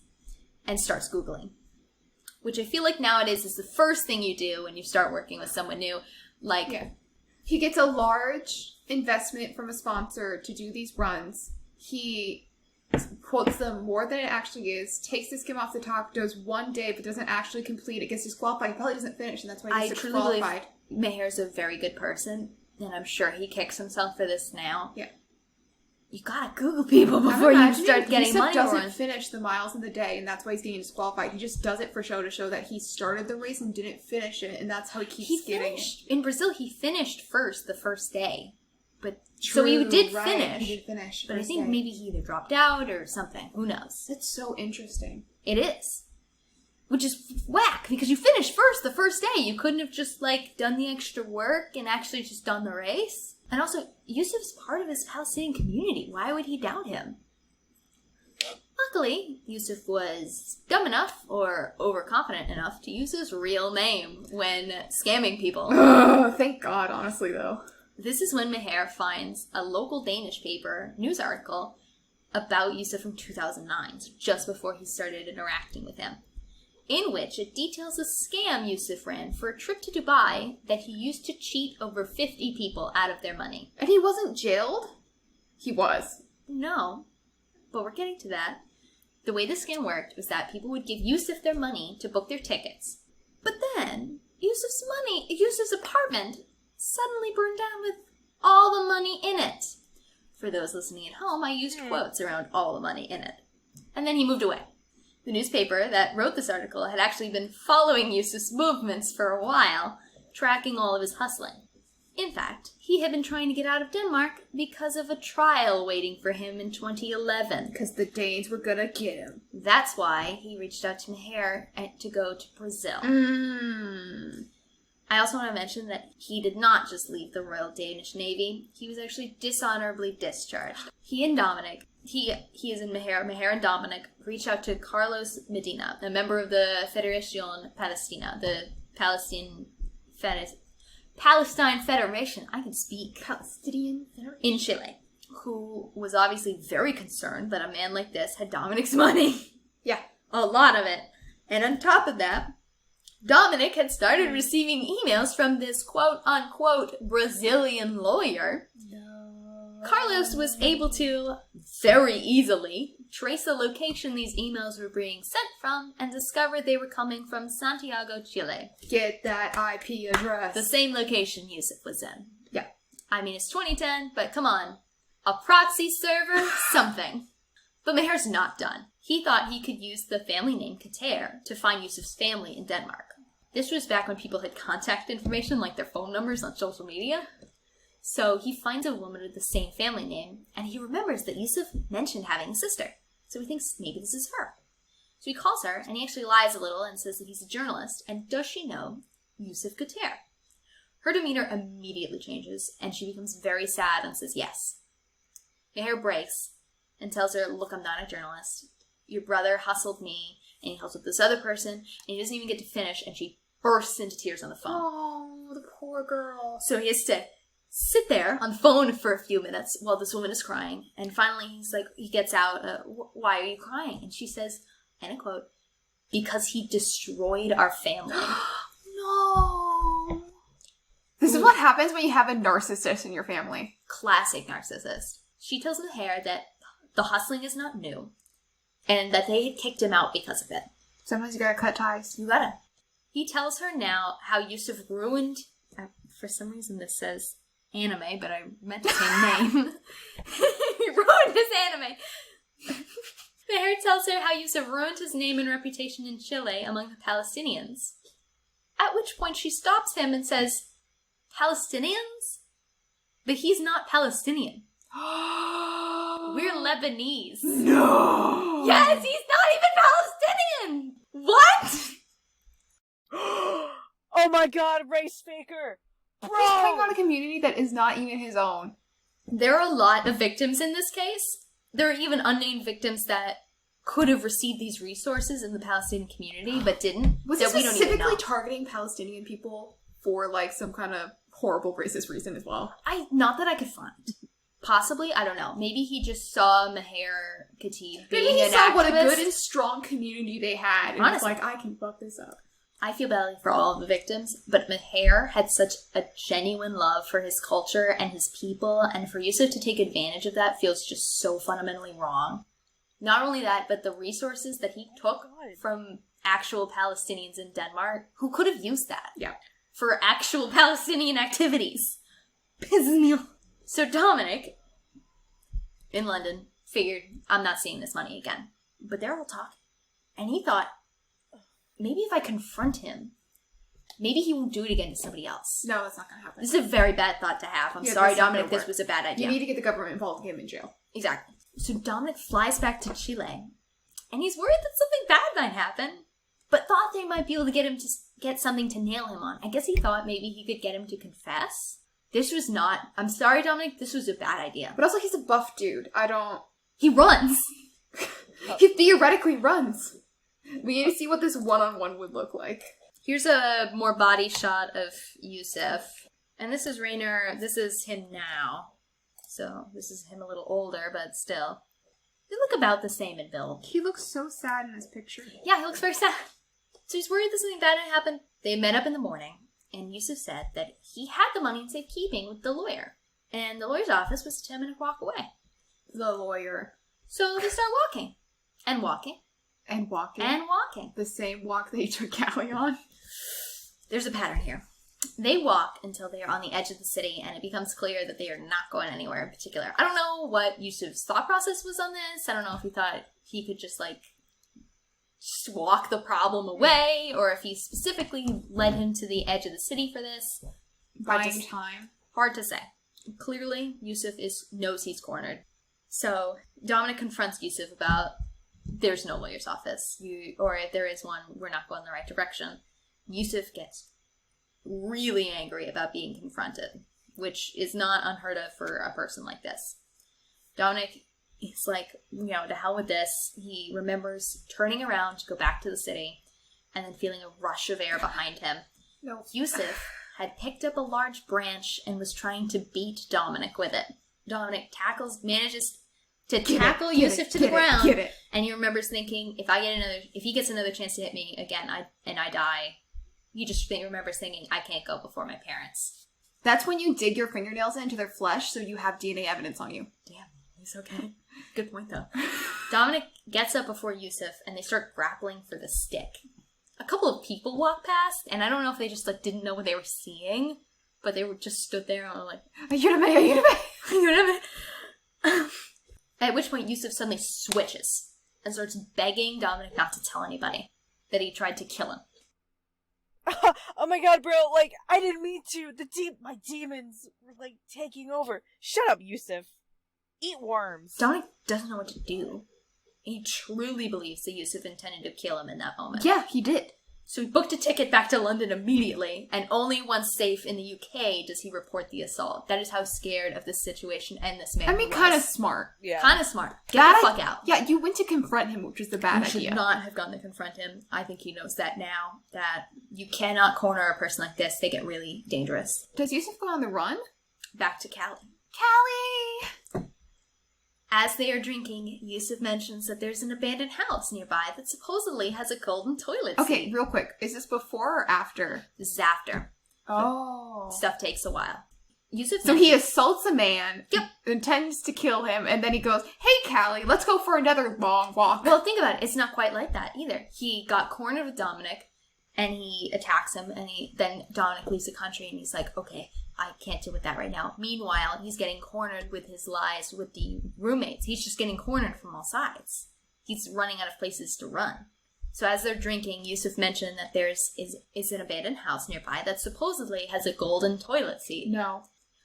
S1: and starts Googling. Which I feel like nowadays is the first thing you do when you start working with someone new. Like,
S2: yeah. He gets a large investment from a sponsor to do these runs. He quotes them more than it actually is, takes the skim off the top, does one day but doesn't actually complete it, gets disqualified. He probably doesn't finish, and that's why he gets disqualified.
S1: Meher's a very good person, and I'm sure he kicks himself for this now.
S2: Yeah.
S1: You gotta Google people before you start getting money.
S2: He doesn't finish the miles in the day, and that's why he's getting disqualified. He just does it for show to show that he started the race and didn't finish it, and that's how he keeps getting it.
S1: In Brazil, he finished first the first day, but So he did
S2: right.
S1: finish.
S2: He did finish.
S1: But I think maybe he either dropped out or something. Who knows?
S2: That's so interesting.
S1: It is. Which is whack, because you finished first the first day. You couldn't have just, like, done the extra work and actually just done the race. And also, Youssef's part of his Palestinian community. Why would he doubt him? Luckily, Youssef was dumb enough, or overconfident enough, to use his real name when scamming people.
S2: Oh, thank God, honestly, though.
S1: This is when Meher finds a local Danish paper news article about Youssef from 2009, so just before he started interacting with him, in which it details a scam Youssef ran for a trip to Dubai that he used to cheat over 50 people out of their money.
S2: And he wasn't jailed? He was.
S1: No, but we're getting to that. The way the scam worked was that people would give Youssef their money to book their tickets, but then Youssef's apartment suddenly burned down with all the money in it. For those listening at home, I used quotes around all the money in it. And then he moved away. The newspaper that wrote this article had actually been following Youssef's movements for a while, tracking all of his hustling. In fact, he had been trying to get out of Denmark because of a trial waiting for him in 2011.
S2: Because the Danes were gonna get him.
S1: That's why he reached out to Meher to go to Brazil. I also want to mention that he did not just leave the Royal Danish Navy. He was actually dishonorably discharged. He and Dominic, he is in Meher and Dominic reached out to Carlos Medina, a member of the Federación Palestina, the Palestine Federation. I can speak.
S2: Palestinian Federation.
S1: In Chile, who was obviously very concerned that a man like this had Dominic's money.
S2: Yeah.
S1: A lot of it. And on top of that, Dominic had started receiving emails from this quote-unquote Brazilian lawyer. No. Carlos was able to, very easily, trace the location these emails were being sent from and discover they were coming from Santiago, Chile.
S2: Get that IP address.
S1: The same location Youssef was in.
S2: Yeah.
S1: I mean, it's 2010, but come on. A proxy server? Something. But Meher's not done. He thought he could use the family name Khater to find Youssef's family in Denmark. This was back when people had contact information, like their phone numbers on social media. So he finds a woman with the same family name, and he remembers that Youssef mentioned having a sister. So he thinks maybe this is her. So he calls her, and he actually lies a little and says that he's a journalist, and does she know Youssef Khater? Her demeanor immediately changes, and she becomes very sad and says yes. Meher breaks and tells her, look, I'm not a journalist. Your brother hustled me, and he hustled this other person, and he doesn't even get to finish, and she bursts into tears on the phone.
S2: Oh, the poor girl.
S1: So he has to sit there on the phone for a few minutes while this woman is crying, and finally he's like, he gets out, why are you crying? And she says, and I quote, because he destroyed our family.
S2: No. This is what happens when you have a narcissist in your family.
S1: Classic narcissist. She tells Meher that the hustling is not new, and that they had kicked him out because of it.
S2: Sometimes you gotta cut ties.
S1: You gotta. He tells her now how Youssef ruined, for some reason this says anime, but I meant to say name. He ruined his anime. Meher tells her how Youssef ruined his name and reputation in Chile among the Palestinians. At which point she stops him and says, Palestinians? But he's not Palestinian. We're Lebanese.
S2: No!
S1: Yes, he's not even Palestinian! What?
S3: Oh my god, race faker! Bro!
S2: He's playing on a community that is not even his own.
S1: There are a lot of victims in this case. There are even unnamed victims that could have received these resources in the Palestinian community, but didn't.
S2: Was he
S1: that we don't even
S2: specifically
S1: know.
S2: targeting Palestinian people for, like, some kind of horrible racist reason as well?
S1: Not that I could find. Possibly, I don't know. Maybe he just saw Meher Khatib being
S2: Maybe he
S1: an
S2: saw
S1: activist.
S2: what a good and strong community they had, and
S1: Honestly.
S2: was like, I can fuck this up.
S1: I feel badly for all of the victims, but Meher had such a genuine love for his culture and his people, and for Youssef to take advantage of that feels just so fundamentally wrong. Not only that, but the resources that he took from actual Palestinians in Denmark who could have used that.
S2: Yeah.
S1: For actual Palestinian activities. Pisses me off. So Dominic, in London, figured, I'm not seeing this money again. But they're all talking. And he thought, maybe if I confront him, maybe he won't do it again to somebody else.
S2: No, that's not going to happen.
S1: This is a very bad thought to have. I'm
S2: Yeah,
S1: sorry,
S2: that's not
S1: Dominic,
S2: gonna
S1: this
S2: work.
S1: was a bad idea.
S2: You need to get the government involved and get him in jail.
S1: Exactly. So Dominic flies back to Chile, and he's worried that something bad might happen, but thought they might be able to get him to get something to nail him on. I guess he thought maybe he could get him to confess. This was not... I'm sorry, Dominic, this was a bad idea.
S2: But also, he's a buff dude.
S1: He runs!
S2: He theoretically runs. We need to see what this one-on-one would look like.
S1: Here's a more body shot of Youssef. And this is Rainer. This is him now. So this is him a little older, but still. They look about the same in build.
S2: He looks so sad in this picture.
S1: Yeah, he looks very sad. So he's worried that something bad had happened. They met up in the morning, and Youssef said that he had the money in safekeeping with the lawyer. And the lawyer's office was a 10-minute walk away.
S2: The lawyer.
S1: So they start walking. And walking.
S2: And walking.
S1: And walking.
S2: The same walk that he took Callie on.
S1: There's a pattern here. They walk until they are on the edge of the city, and it becomes clear that they are not going anywhere in particular. I don't know what Youssef's thought process was on this. I don't know if he thought he could just walk the problem away, or if he specifically led him to the edge of the city for this.
S2: Buying time.
S1: Hard to say. Clearly, Youssef knows he's cornered. So Dominic confronts Youssef about, there's no lawyer's office, or if there is one, we're not going the right direction. Youssef gets really angry about being confronted, which is not unheard of for a person like this. Dominic is like, to hell with this. He remembers turning around to go back to the city and then feeling a rush of air behind him.
S2: No.
S1: Youssef had picked up a large branch and was trying to beat Dominic with it. Dominic manages to tackle Youssef to the ground, and he remembers thinking, if he gets another chance to hit me again, I die. He just remembers thinking, I can't go before my parents.
S2: That's when you dig your fingernails into their flesh so you have DNA evidence on you.
S1: Damn, he's okay. Good point, though. Dominic gets up before Youssef, and they start grappling for the stick. A couple of people walk past, and I don't know if they just didn't know what they were seeing, but they were just stood there and were like, ayúdame. At which point Youssef suddenly switches and starts begging Dominic not to tell anybody that he tried to kill him.
S3: Oh my god, bro, I didn't mean to. My demons were, taking over. Shut up, Youssef. Eat worms.
S1: Dominic doesn't know what to do. He truly believes that Youssef intended to kill him in that moment.
S2: Yeah, he did.
S1: So he booked a ticket back to London immediately, and only once safe in the UK does he report the assault. That is how scared of this situation and this man was.
S2: kind of smart.
S3: Yeah.
S1: Kind of smart. Get the fuck out.
S2: Yeah, you went to confront him, which was the bad idea.
S1: You should not have gone to confront him. I think he knows that now, that you cannot corner a person like this. They get really dangerous.
S2: Does Youssef go on the run?
S1: Back to Callie.
S2: Callie!
S1: As they are drinking, Youssef mentions that there's an abandoned house nearby that supposedly has a golden toilet seat.
S2: Okay, real quick. Is this before or after?
S1: This is after.
S2: Oh.
S1: Stuff takes a while. Youssef
S2: So he assaults a man,
S1: Yep.
S2: intends to kill him, and then he goes, hey, Callie, let's go for another long walk.
S1: Well, think about it. It's not quite like that either. He got cornered with Dominic, and he attacks him, and then Dominic leaves the country, and he's like, okay, I can't deal with that right now. Meanwhile, he's getting cornered with his lies with the roommates. He's just getting cornered from all sides. He's running out of places to run. So as they're drinking, Youssef mentioned that is an abandoned house nearby that supposedly has a golden toilet seat.
S2: No.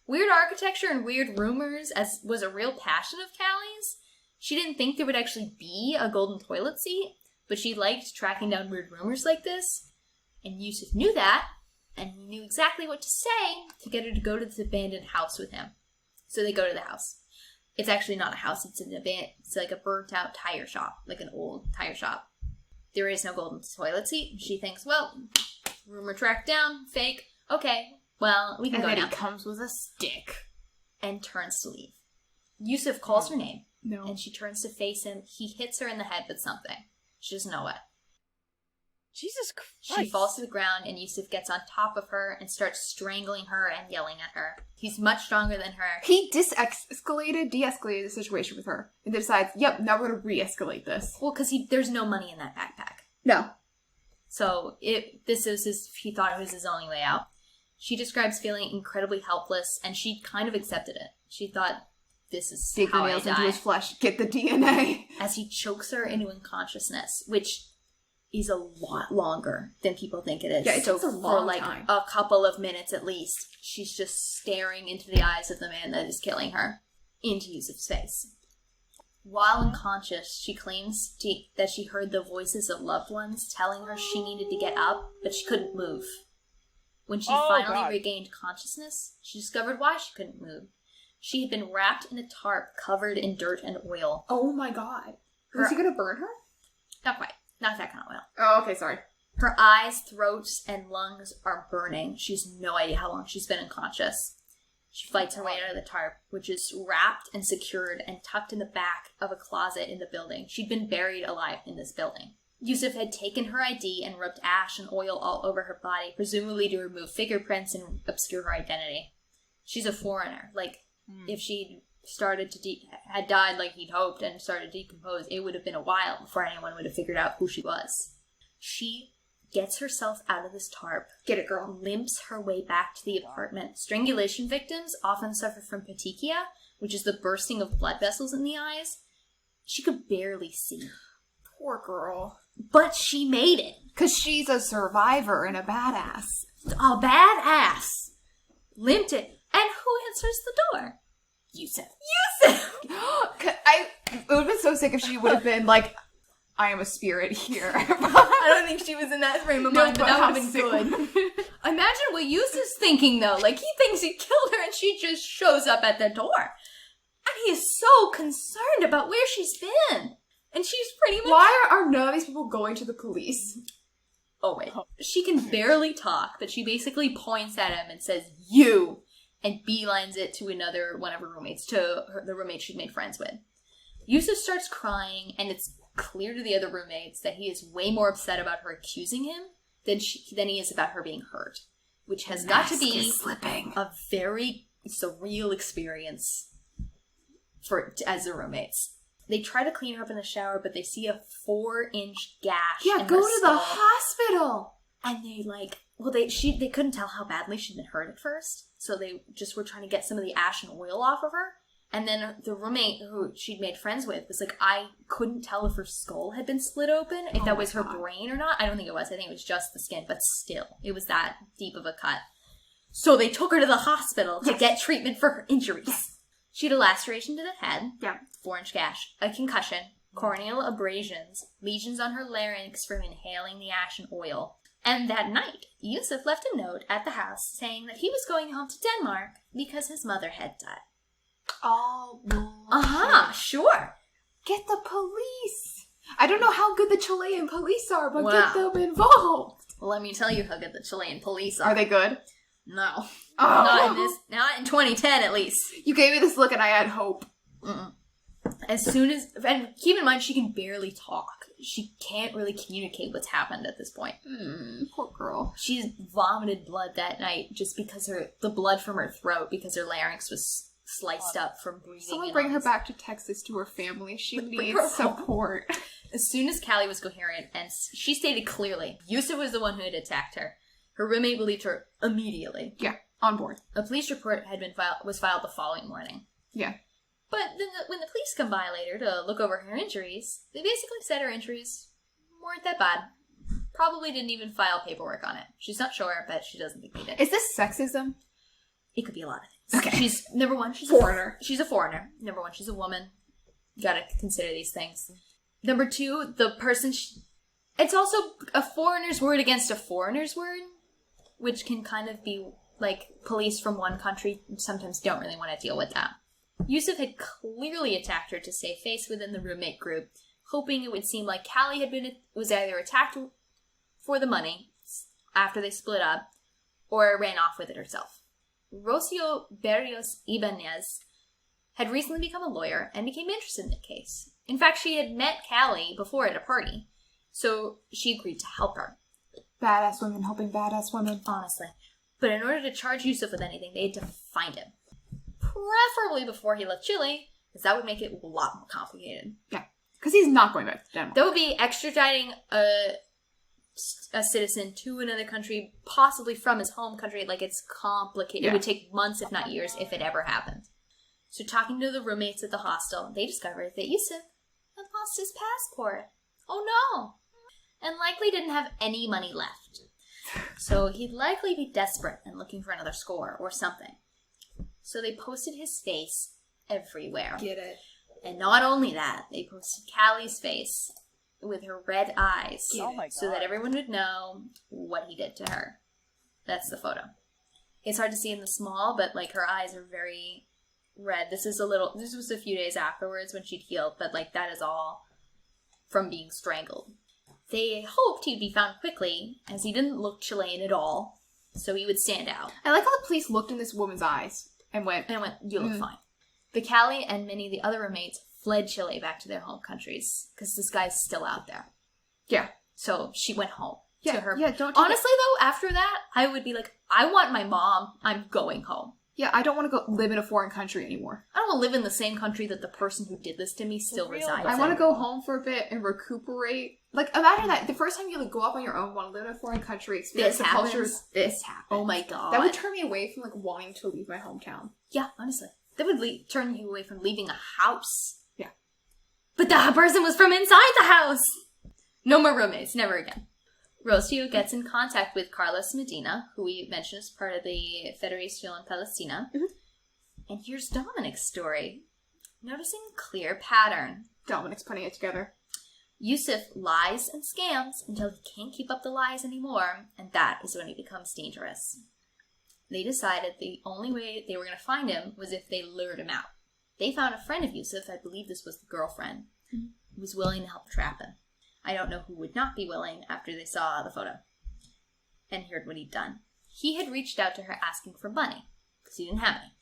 S1: Weird architecture and weird rumors as was a real passion of Callie's. She didn't think there would actually be a golden toilet seat, but she liked tracking down weird rumors like this. And Youssef knew that, and he knew exactly what to say to get her to go to this abandoned house with him. So they go to the house. It's actually not a house, it's like a burnt out tire shop, like an old tire shop. There is no golden toilet seat. She thinks, well, rumor tracked down, fake, okay, well, we can go now.
S2: And then he comes with a stick.
S1: And turns to leave. Youssef calls her name,
S2: No.
S1: and she turns to face him. He hits her in the head with something. She doesn't know what.
S3: Jesus Christ.
S1: She falls to the ground, and Youssef gets on top of her and starts strangling her and yelling at her. He's much stronger than her.
S2: He de-escalated the situation with her. And decides, yep, now we're going to re-escalate this.
S1: Well, because there's no money in that backpack.
S2: No.
S1: So he thought it was his only way out. She describes feeling incredibly helpless, and she kind of accepted it. She thought, this is
S2: Dig
S1: how
S2: your
S1: I
S2: nails
S1: die.
S2: into his flesh. Get the DNA.
S1: As he chokes her into unconsciousness, which is a lot longer than people think it is.
S2: Yeah, it takes a long
S1: for like
S2: time.
S1: a couple of minutes at least, she's just staring into the eyes of the man that is killing her, into Youssef's face. While unconscious, she claims that she heard the voices of loved ones telling her she needed to get up, but she couldn't move. When she finally regained consciousness, she discovered why she couldn't move. She had been wrapped in a tarp covered in dirt and oil.
S2: Oh my god. Was he gonna burn her?
S1: Not quite. Not that kind of oil.
S2: Oh, okay, sorry.
S1: Her eyes, throats, and lungs are burning. She has no idea how long she's been unconscious. She fights her way out of the tarp, which is wrapped and secured and tucked in the back of a closet in the building. She'd been buried alive in this building. Youssef had taken her ID and rubbed ash and oil all over her body, presumably to remove fingerprints and obscure her identity. She's a foreigner. Like, if she started to had died like he'd hoped and started to decompose, it would have been a while before anyone would have figured out who she was. She gets herself out of this tarp.
S2: Get it, girl.
S1: Limps her way back to the apartment. Strangulation victims often suffer from petechia, which is the bursting of blood vessels in the eyes. She could barely see.
S2: Poor girl.
S1: But she made it.
S2: Because she's a survivor and a badass.
S1: A badass. Limped it. And who answers the door? Youssef.
S2: It would have been so sick if she would have been like, I am a spirit here.
S1: I don't think she was in that frame of mind, but that would have been good. Imagine what Youssef's thinking, though. Like, he thinks he killed her and she just shows up at the door. And he is so concerned about where she's been. And she's pretty much...
S2: Why are none of these people going to the police?
S1: Oh, wait. She can barely talk, but she basically points at him and says, you, and beelines it to one of her roommates, the roommate she'd made friends with. Youssef starts crying, and it's clear to the other roommates that he is way more upset about her accusing him than he is about her being hurt, which has got to be a very surreal experience as their roommates. They try to clean her up in the shower, but they see a 4-inch gash.
S2: Yeah,
S1: in
S2: go
S1: her
S2: to
S1: skull.
S2: the hospital.
S1: And they couldn't tell how badly she'd been hurt at first, so they just were trying to get some of the ash and oil off of her. And then the roommate who she'd made friends with was like, I couldn't tell if her skull had been split open, if that was her brain or not. I don't think it was. I think it was just the skin, but still, it was that deep of a cut. So they took her to the hospital to get treatment for her injuries. Yes. She had a laceration to the head, 4-inch gash, a concussion, corneal abrasions, lesions on her larynx from inhaling the ash and oil. And that night, Youssef left a note at the house saying that he was going home to Denmark because his mother had died.
S2: Oh, no.
S1: Sure.
S2: Get the police. I don't know how good the Chilean police are, but get them involved.
S1: Well, let me tell you how good the Chilean police are.
S2: Are they good?
S1: No. Oh. Not in 2010 at least.
S2: You gave me this look and I had hope.
S1: Mm-mm. And keep in mind, she can barely talk. She can't really communicate what's happened at this point.
S2: Poor girl.
S1: She's vomited blood that night just because the blood from her throat, because her larynx was sliced up from breathing.
S2: Someone bring her back to Texas to her family. She needs support.
S1: As soon as Callie was coherent, and she stated clearly, Youssef was the one who had attacked her. Her roommate believed her immediately.
S2: Yeah, on board.
S1: A police report was filed the following morning.
S2: Yeah.
S1: But then when the police come by later to look over her injuries, they basically said her injuries weren't that bad. Probably didn't even file paperwork on it. She's not sure, but she doesn't think they did.
S2: Is this sexism?
S1: It could be a lot of things. Okay. Number one, she's
S2: foreigner.
S1: She's a foreigner. Number one, she's a woman. You gotta consider these things. Number two, the person... it's also a foreigner's word against a foreigner's word, which can kind of be like police from one country sometimes don't really want to deal with that. Youssef had clearly attacked her to save face within the roommate group, hoping it would seem like Callie was either attacked for the money after they split up, or ran off with it herself. Rocio Berrios Ibanez had recently become a lawyer and became interested in the case. In fact, she had met Callie before at a party, so she agreed to help her.
S2: Badass women helping badass women.
S1: Honestly. But in order to charge Youssef with anything, they had to find him. Preferably before he left Chile, because that would make it a lot more complicated.
S2: Yeah, because he's not going back to Denmark.
S1: That would be extraditing a citizen to another country, possibly from his home country. Like, it's complicated. Yeah. It would take months, if not years, if it ever happened. So talking to the roommates at the hostel, they discovered that Youssef had lost his passport. Oh no! and likely didn't have any money left. So he'd likely be desperate and looking for another score or something. So they posted his face everywhere.
S2: Get it.
S1: And not only that, they posted Callie's face with her red eyes.
S3: Oh my God.
S1: So that everyone would know what he did to her. That's the photo. It's hard to see in the small, but like her eyes are very red. This was a few days afterwards when she'd healed, but like that is all from being strangled. They hoped he'd be found quickly, as he didn't look Chilean at all, so he would stand out.
S2: I like how the police looked in this woman's eyes and went,
S1: you look fine. But Callie and many of the other roommates fled Chile back to their home countries, because this guy's still out there.
S2: Yeah.
S1: So she went home to her.
S2: Yeah, don't
S1: Honestly, though, after that, I would be like, I want my mom. I'm going home.
S2: Yeah, I don't want to go live in a foreign country anymore.
S1: I don't want to live in the same country that the person who did this to me still resides in.
S2: I want to go home for a bit and recuperate. Like, imagine that. The first time you like go off on your own, want to live in a foreign country, experience the culture. This happens.
S1: Oh my God.
S2: That would turn me away from like wanting to leave my hometown.
S1: Yeah, honestly. That would turn you away from leaving a house.
S2: Yeah.
S1: But the person was from inside the house! No more roommates. Never again. Rocio gets in contact with Carlos Medina, who we mentioned as part of the Federación Palestina. Mm-hmm. And here's Dominic's story. Noticing a clear pattern.
S2: Dominic's putting it together.
S1: Youssef lies and scams until he can't keep up the lies anymore, and that is when he becomes dangerous. They decided the only way they were going to find him was if they lured him out. They found a friend of Youssef, I believe this was the girlfriend, who was willing to help trap him. I don't know who would not be willing after they saw the photo and heard what he'd done. He had reached out to her asking for money, because he didn't have any.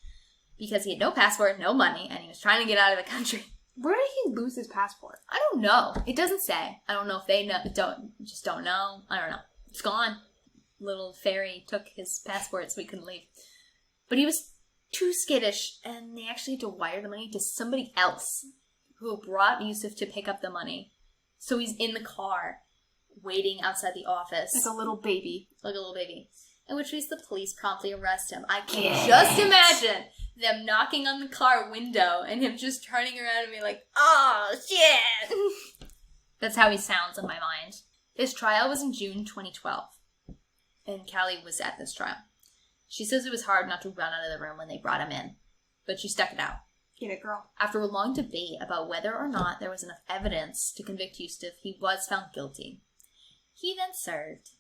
S1: Because he had no passport, no money, and he was trying to get out of the country.
S2: Where did he lose his passport?
S1: I don't know. It doesn't say. I don't know if they know. Don't know. I don't know. It's gone. Little fairy took his passport so he couldn't leave. But he was too skittish, and they actually had to wire the money to somebody else who brought Youssef to pick up the money. So he's in the car, waiting outside the office.
S2: Like a little baby.
S1: Like a little baby. In which case the police promptly arrest him. I can just imagine them knocking on the car window and him just turning around and being like, oh, shit! That's how he sounds in my mind. His trial was in June 2012. And Callie was at this trial. She says it was hard not to run out of the room when they brought him in. But she stuck it out.
S2: Get it, girl.
S1: After a long debate about whether or not there was enough evidence to convict Youssef, he was found guilty. He then served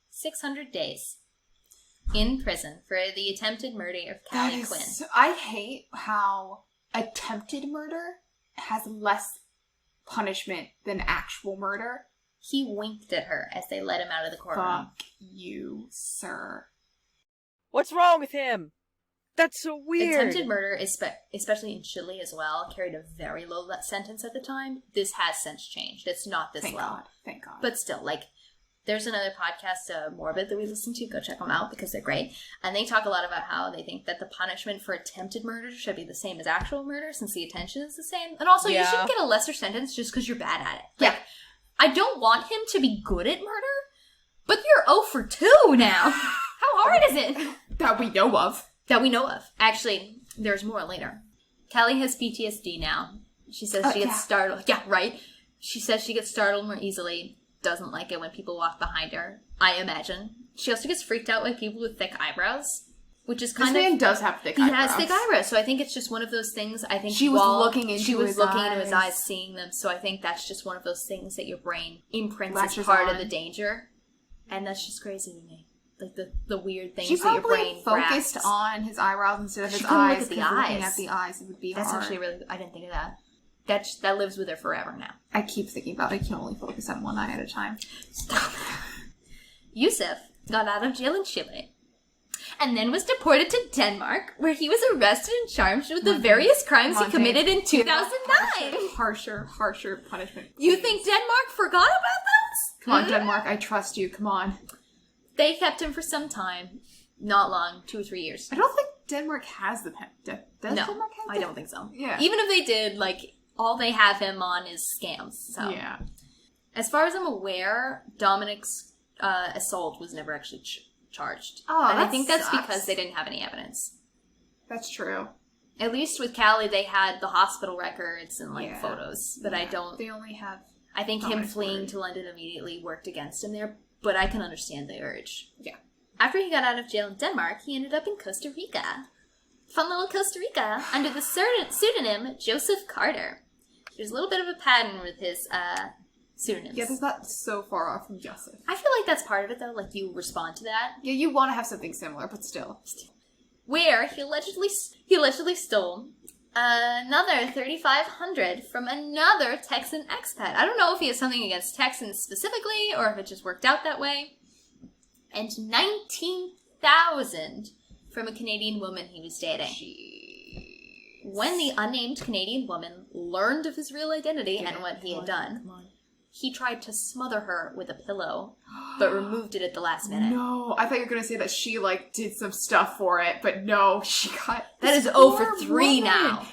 S1: 600 days in prison for the attempted murder of Callie Quinn.
S2: I hate how attempted murder has less punishment than actual murder.
S1: He winked at her as they let him out of the courtroom.
S2: Fuck you, sir.
S3: What's wrong with him? That's so weird.
S1: Attempted murder, especially in Chile as well, carried a very low sentence at the time. This has since changed. It's not this low.
S2: Thank God.
S1: But still, like, there's another podcast, Morbid, that we listen to. Go check them out because they're great. And they talk a lot about how they think that the punishment for attempted murder should be the same as actual murder since the intention is the same. And also, you shouldn't get a lesser sentence just because you're bad at it. Like, I don't want him to be good at murder, but you're 0 for 2 now. How hard is it?
S2: That we know of.
S1: Actually, there's more later. Callie has PTSD now. She says she gets startled. Yeah, right. She says she gets startled more easily. Doesn't like it when people walk behind her, I imagine. She also gets freaked out by people with thick eyebrows, which is kind of...
S2: This man does have thick eyebrows.
S1: He has thick eyebrows, so I think it's just one of those things. I think
S2: she was looking into his eyes,
S1: seeing them, so I think that's just one of those things that your brain imprints
S2: latches
S1: as part
S2: on.
S1: of the danger. And that's just crazy to me. Like the weird things
S2: she
S1: that your brain
S2: focused
S1: grasps.
S2: on his eyebrows instead of his
S1: Look
S2: eyes.
S1: at the eyes.
S2: Looking at the eyes, it would be
S1: That's
S2: hard.
S1: actually really... I didn't think of that. That lives with her forever now.
S2: I keep thinking about it. I can only focus on one eye at a time.
S1: Stop. Youssef got out of jail in Chile and then was deported to Denmark, where he was arrested and charged with the various crimes he committed in 2009.
S2: Harsher punishment. Please.
S1: You think Denmark forgot about those?
S2: Come on, Denmark. I trust you. Come on.
S1: They kept him for some time. Not long. 2 or 3 years.
S2: I don't think Denmark has the pen. Does Denmark have
S1: I don't think so.
S2: Yeah.
S1: Even if they did, like, all they have him on is scams. So.
S2: Yeah.
S1: As far as I'm aware, Dominic's assault was never actually charged.
S2: Oh,
S1: and
S2: that
S1: I think that's
S2: sucks.
S1: because they didn't have any evidence.
S2: That's true.
S1: At least with Callie, they had the hospital records and photos, but
S2: They only have.
S1: I think him fleeing to London immediately worked against him there, but I can understand the urge.
S2: Yeah.
S1: After he got out of jail in Denmark, he ended up in Costa Rica. Fun little Costa Rica, under the pseudonym Youssef Khater. There's a little bit of a pattern with his pseudonyms.
S2: Yeah, that's not so far off from Youssef.
S1: I feel like that's part of it, though. Like, you respond to that.
S2: Yeah, you want to have something similar, but still.
S1: Where he allegedly stole another $3,500 from another Texan expat. I don't know if he has something against Texans specifically, or if it just worked out that way. And $19,000 from a Canadian woman he was dating.
S2: Jeez.
S1: When the unnamed Canadian woman learned of his real identity and what he had done, he tried to smother her with a pillow, but removed it at the last minute.
S2: No, I thought you were going to say that she, like, did some stuff for it, but no, she got...
S1: That is 0 for 3 now.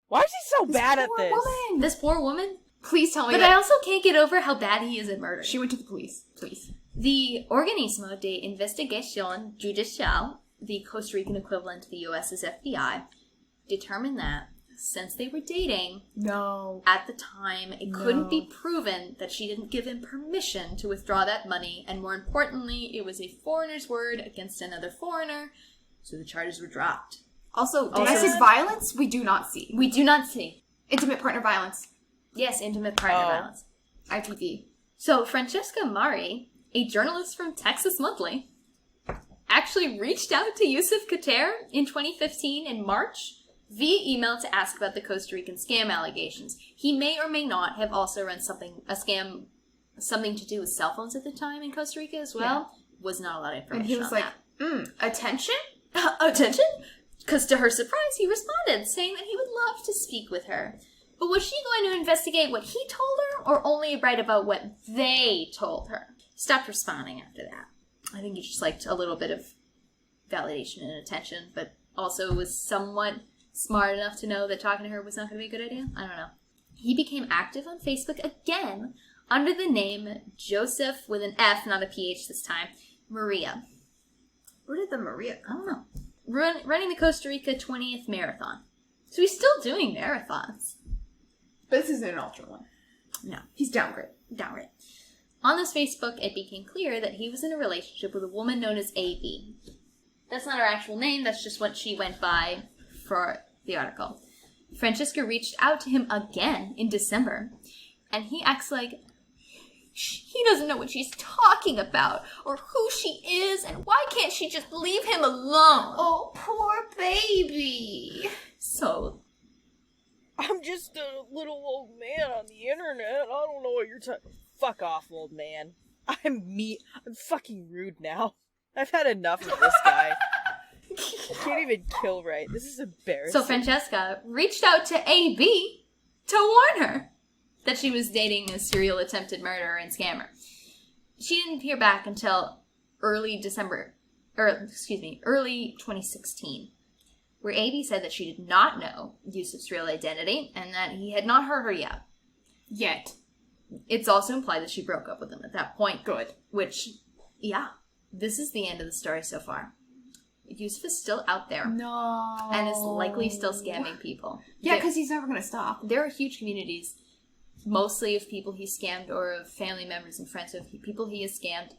S3: Why is he so bad at this?
S2: Woman.
S1: This poor woman?
S2: Please tell me
S1: But
S2: that...
S1: I also can't get over how bad he is at murder.
S2: She went to the police, please.
S1: The Organismo de Investigación Judicial, the Costa Rican equivalent to the U.S.'s FBI, determined that since they were dating, at the time, it couldn't be proven that she didn't give him permission to withdraw that money, and more importantly, it was a foreigner's word against another foreigner, so the charges were dropped.
S2: Also, domestic violence, we do not see.
S1: We do not see.
S2: Intimate partner violence.
S1: Yes, intimate partner violence.
S2: IPV.
S1: So, Francesca Mari, a journalist from Texas Monthly, actually reached out to Youssef Khater in 2015 in March via email to ask about the Costa Rican scam allegations. He may or may not have also run something to do with cell phones at the time in Costa Rica as well. Yeah. Was not a lot of information.
S2: And he was like, attention?
S1: Attention? Because to her surprise, he responded, saying that he would love to speak with her. But was she going to investigate what he told her, or only write about what they told her? Stopped responding after that. I think he just liked a little bit of validation and attention, but also was somewhat smart enough to know that talking to her was not going to be a good idea. I don't know. He became active on Facebook again under the name Joseph, with an F, not a PH this time, Maria.
S2: Where did the Maria come from?
S1: Running the Costa Rica 20th Marathon. So he's still doing marathons.
S2: But this isn't an ultra one.
S1: No.
S2: He's downgrade.
S1: On this Facebook, it became clear that he was in a relationship with a woman known as AB. That's not her actual name, that's just what she went by for the article. Francesca reached out to him again in December, and he acts like he doesn't know what she's talking about, or who she is, and why can't she just leave him alone?
S2: Oh, poor baby.
S1: So,
S3: I'm just a little old man on the internet. I don't know what you're talking. Fuck off, old man. I'm fucking rude now. I've had enough of this guy. I can't even kill right. This is embarrassing.
S1: So Francesca reached out to AB to warn her that she was dating a serial attempted murderer and scammer. She didn't hear back until early 2016, where AB said that she did not know Youssef's real identity and that he had not heard her yet. It's also implied that she broke up with him at that point.
S2: Good.
S1: Which, yeah, this is the end of the story so far. Youssef is still out there.
S2: No.
S1: And is likely still scamming people.
S2: Yeah, because he's never going to stop.
S1: There are huge communities, mostly of people he scammed or of family members and friends of people he has scammed,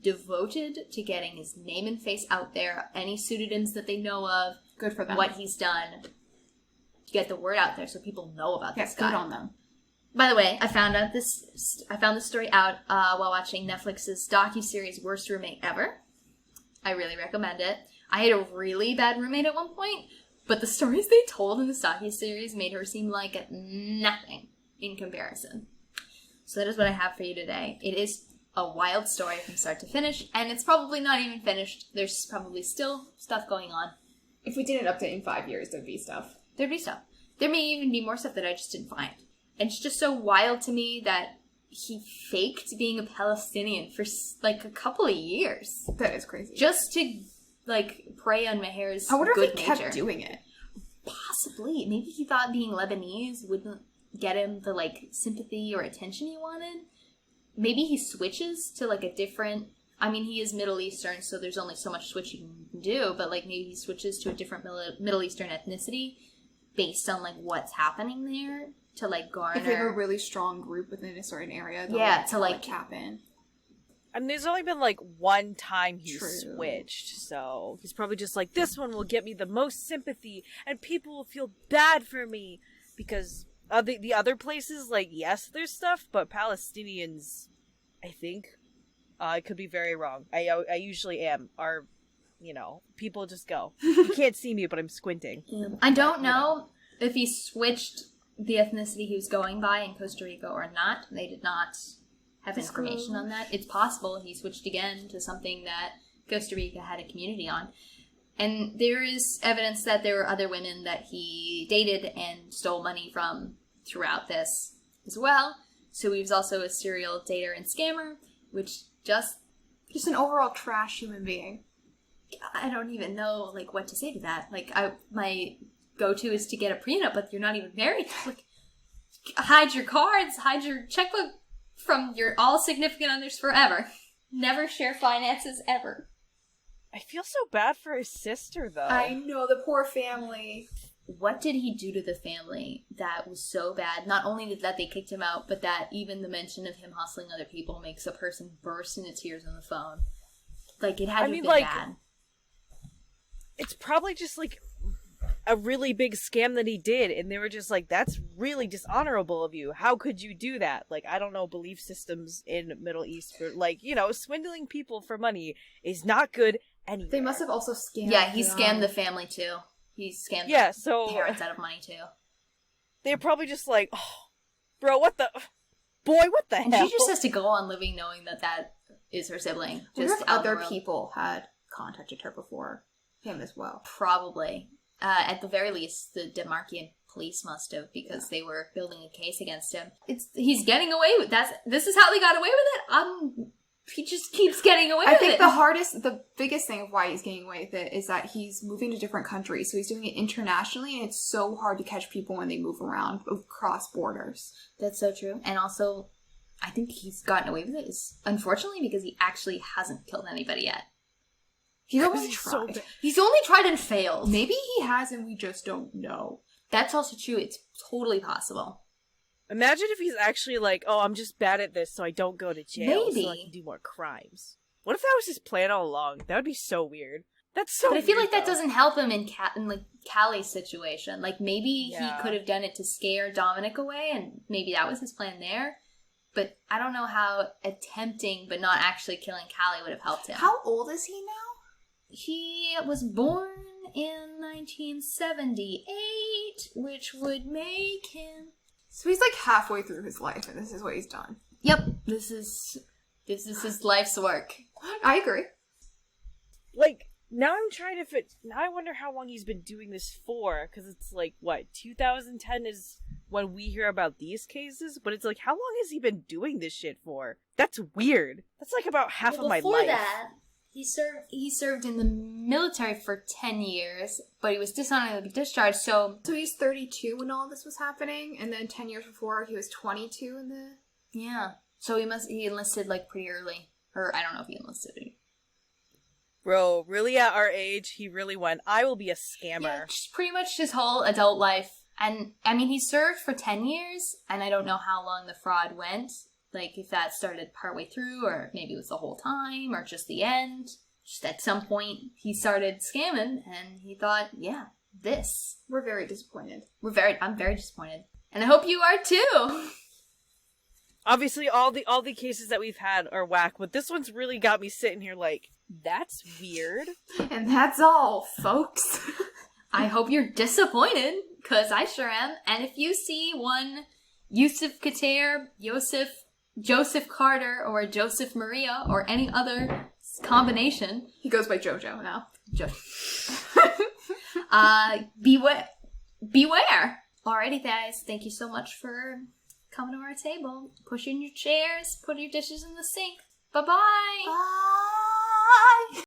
S1: devoted to getting his name and face out there, any pseudonyms that they know of.
S2: Good for them.
S1: What he's done to get the word out there so people know about this guy.
S2: Good on them.
S1: By the way, I found this story out while watching Netflix's docuseries Worst Roommate Ever. I really recommend it. I had a really bad roommate at one point, but the stories they told in this docuseries made her seem like nothing in comparison. So that is what I have for you today. It is a wild story from start to finish, and it's probably not even finished. There's probably still stuff going on.
S2: If we did an update in 5 years, there'd be stuff.
S1: There'd be stuff. There may even be more stuff that I just didn't find. And it's just so wild to me that he faked being a Palestinian for like a couple of years.
S2: That is crazy.
S1: Just to like prey on Maher's good nature.
S2: I wonder if he kept doing it.
S1: Possibly. Maybe he thought being Lebanese wouldn't get him the like sympathy or attention he wanted. Maybe he switches to like a different... I mean, he is Middle Eastern, so there's only so much switching you can do, but like maybe he switches to a different Middle Eastern ethnicity based on like what's happening there. to like garner.
S2: If they have a really strong group within a certain area,
S1: to like
S2: cap in.
S3: And there's only been like one time he switched, so he's probably just like, this one will get me the most sympathy, and people will feel bad for me, because the other places, like, yes, there's stuff, but Palestinians, I think, I could be very wrong. I usually am. Are, people just go. You can't see me, but I'm squinting.
S1: I don't know if he switched the ethnicity he was going by in Costa Rica or not. They did not have information on that. It's possible he switched again to something that Costa Rica had a community on. And there is evidence that there were other women that he dated and stole money from throughout this as well. So he was also a serial dater and scammer, which just
S2: an overall trash human being.
S1: I don't even know, like, what to say to that. Like, my go-to is to get a prenup, but you're not even married. Like, hide your cards, hide your checkbook from your all significant others forever. Never share finances ever.
S3: I feel so bad for his sister, though.
S2: I know, the poor family.
S1: What did he do to the family that was so bad? Not only that they kicked him out, but that even the mention of him hustling other people makes a person burst into tears on the phone. Like, it had to have been bad.
S3: It's probably just, like, a really big scam that he did, and they were just like, that's really dishonorable of you. How could you do that? Like, I don't know belief systems in Middle East, but, like, swindling people for money is not good anywhere.
S2: They must have also scammed
S1: Yeah, he scammed the family, too. He scammed the parents out of money, too.
S3: They're probably just like, oh, bro, what the hell?
S1: And she just has to go on living knowing that is her sibling.
S2: Just other people had contacted her before him as well.
S1: Probably. At the very least, the Demarkian police must have, because they were building a case against him. He's getting away with this is how they got away with it? He just keeps getting away with it.
S2: I think the biggest thing of why he's getting away with it is that he's moving to different countries, so he's doing it internationally, and it's so hard to catch people when they move around across borders.
S1: That's so true. And also, I think he's gotten away with it, unfortunately, because he actually hasn't killed anybody yet.
S2: He's only tried.
S1: He's only tried and failed.
S2: Maybe he has and we just don't know.
S1: That's also true. It's totally possible.
S3: Imagine if he's actually like, oh, I'm just bad at this, so I don't go to jail, so I can do more crimes. What if that was his plan all along? That would be so weird. That's so weird.
S1: But I feel like that doesn't help him in like Callie's situation. Like, maybe he could have done it to scare Dominic away, and maybe that was his plan there. But I don't know how attempting but not actually killing Callie would have helped him.
S2: How old is he now?
S1: He was born in 1978, which would make him...
S2: So he's like halfway through his life, and this is what he's done.
S1: Yep, this is his life's work.
S2: I agree.
S3: Like, now I wonder how long he's been doing this for, because it's like, what, 2010 is when we hear about these cases? But it's like, how long has he been doing this shit for? That's weird. That's like about half of my life.
S1: Before that, he served in the military for 10 years, but he was dishonorably discharged, so
S2: he's 32 when all this was happening, and then 10 years before he was 22 in the...
S1: Yeah. So he enlisted, like, pretty early. Or, I don't know if he enlisted.
S3: Bro, really at our age, he really went, I will be a scammer.
S1: Yeah, just pretty much his whole adult life. And, I mean, he served for 10 years, and I don't know how long the fraud went. Like, if that started partway through, or maybe it was the whole time, or just the end. Just at some point, he started scamming, and he thought, yeah, this.
S2: We're very disappointed.
S1: I'm very disappointed. And I hope you are too!
S3: Obviously, all the cases that we've had are whack, but this one's really got me sitting here like, that's weird.
S2: And that's all, folks.
S1: I hope you're disappointed, because I sure am. And if you see one Youssef Khater, Joseph Khater, or Joseph Maria, or any other combination.
S2: He goes by Jojo now.
S1: Beware. Alrighty, guys. Thank you so much for coming to our table. Push in your chairs. Put your dishes in the sink. Bye-bye.
S2: Bye.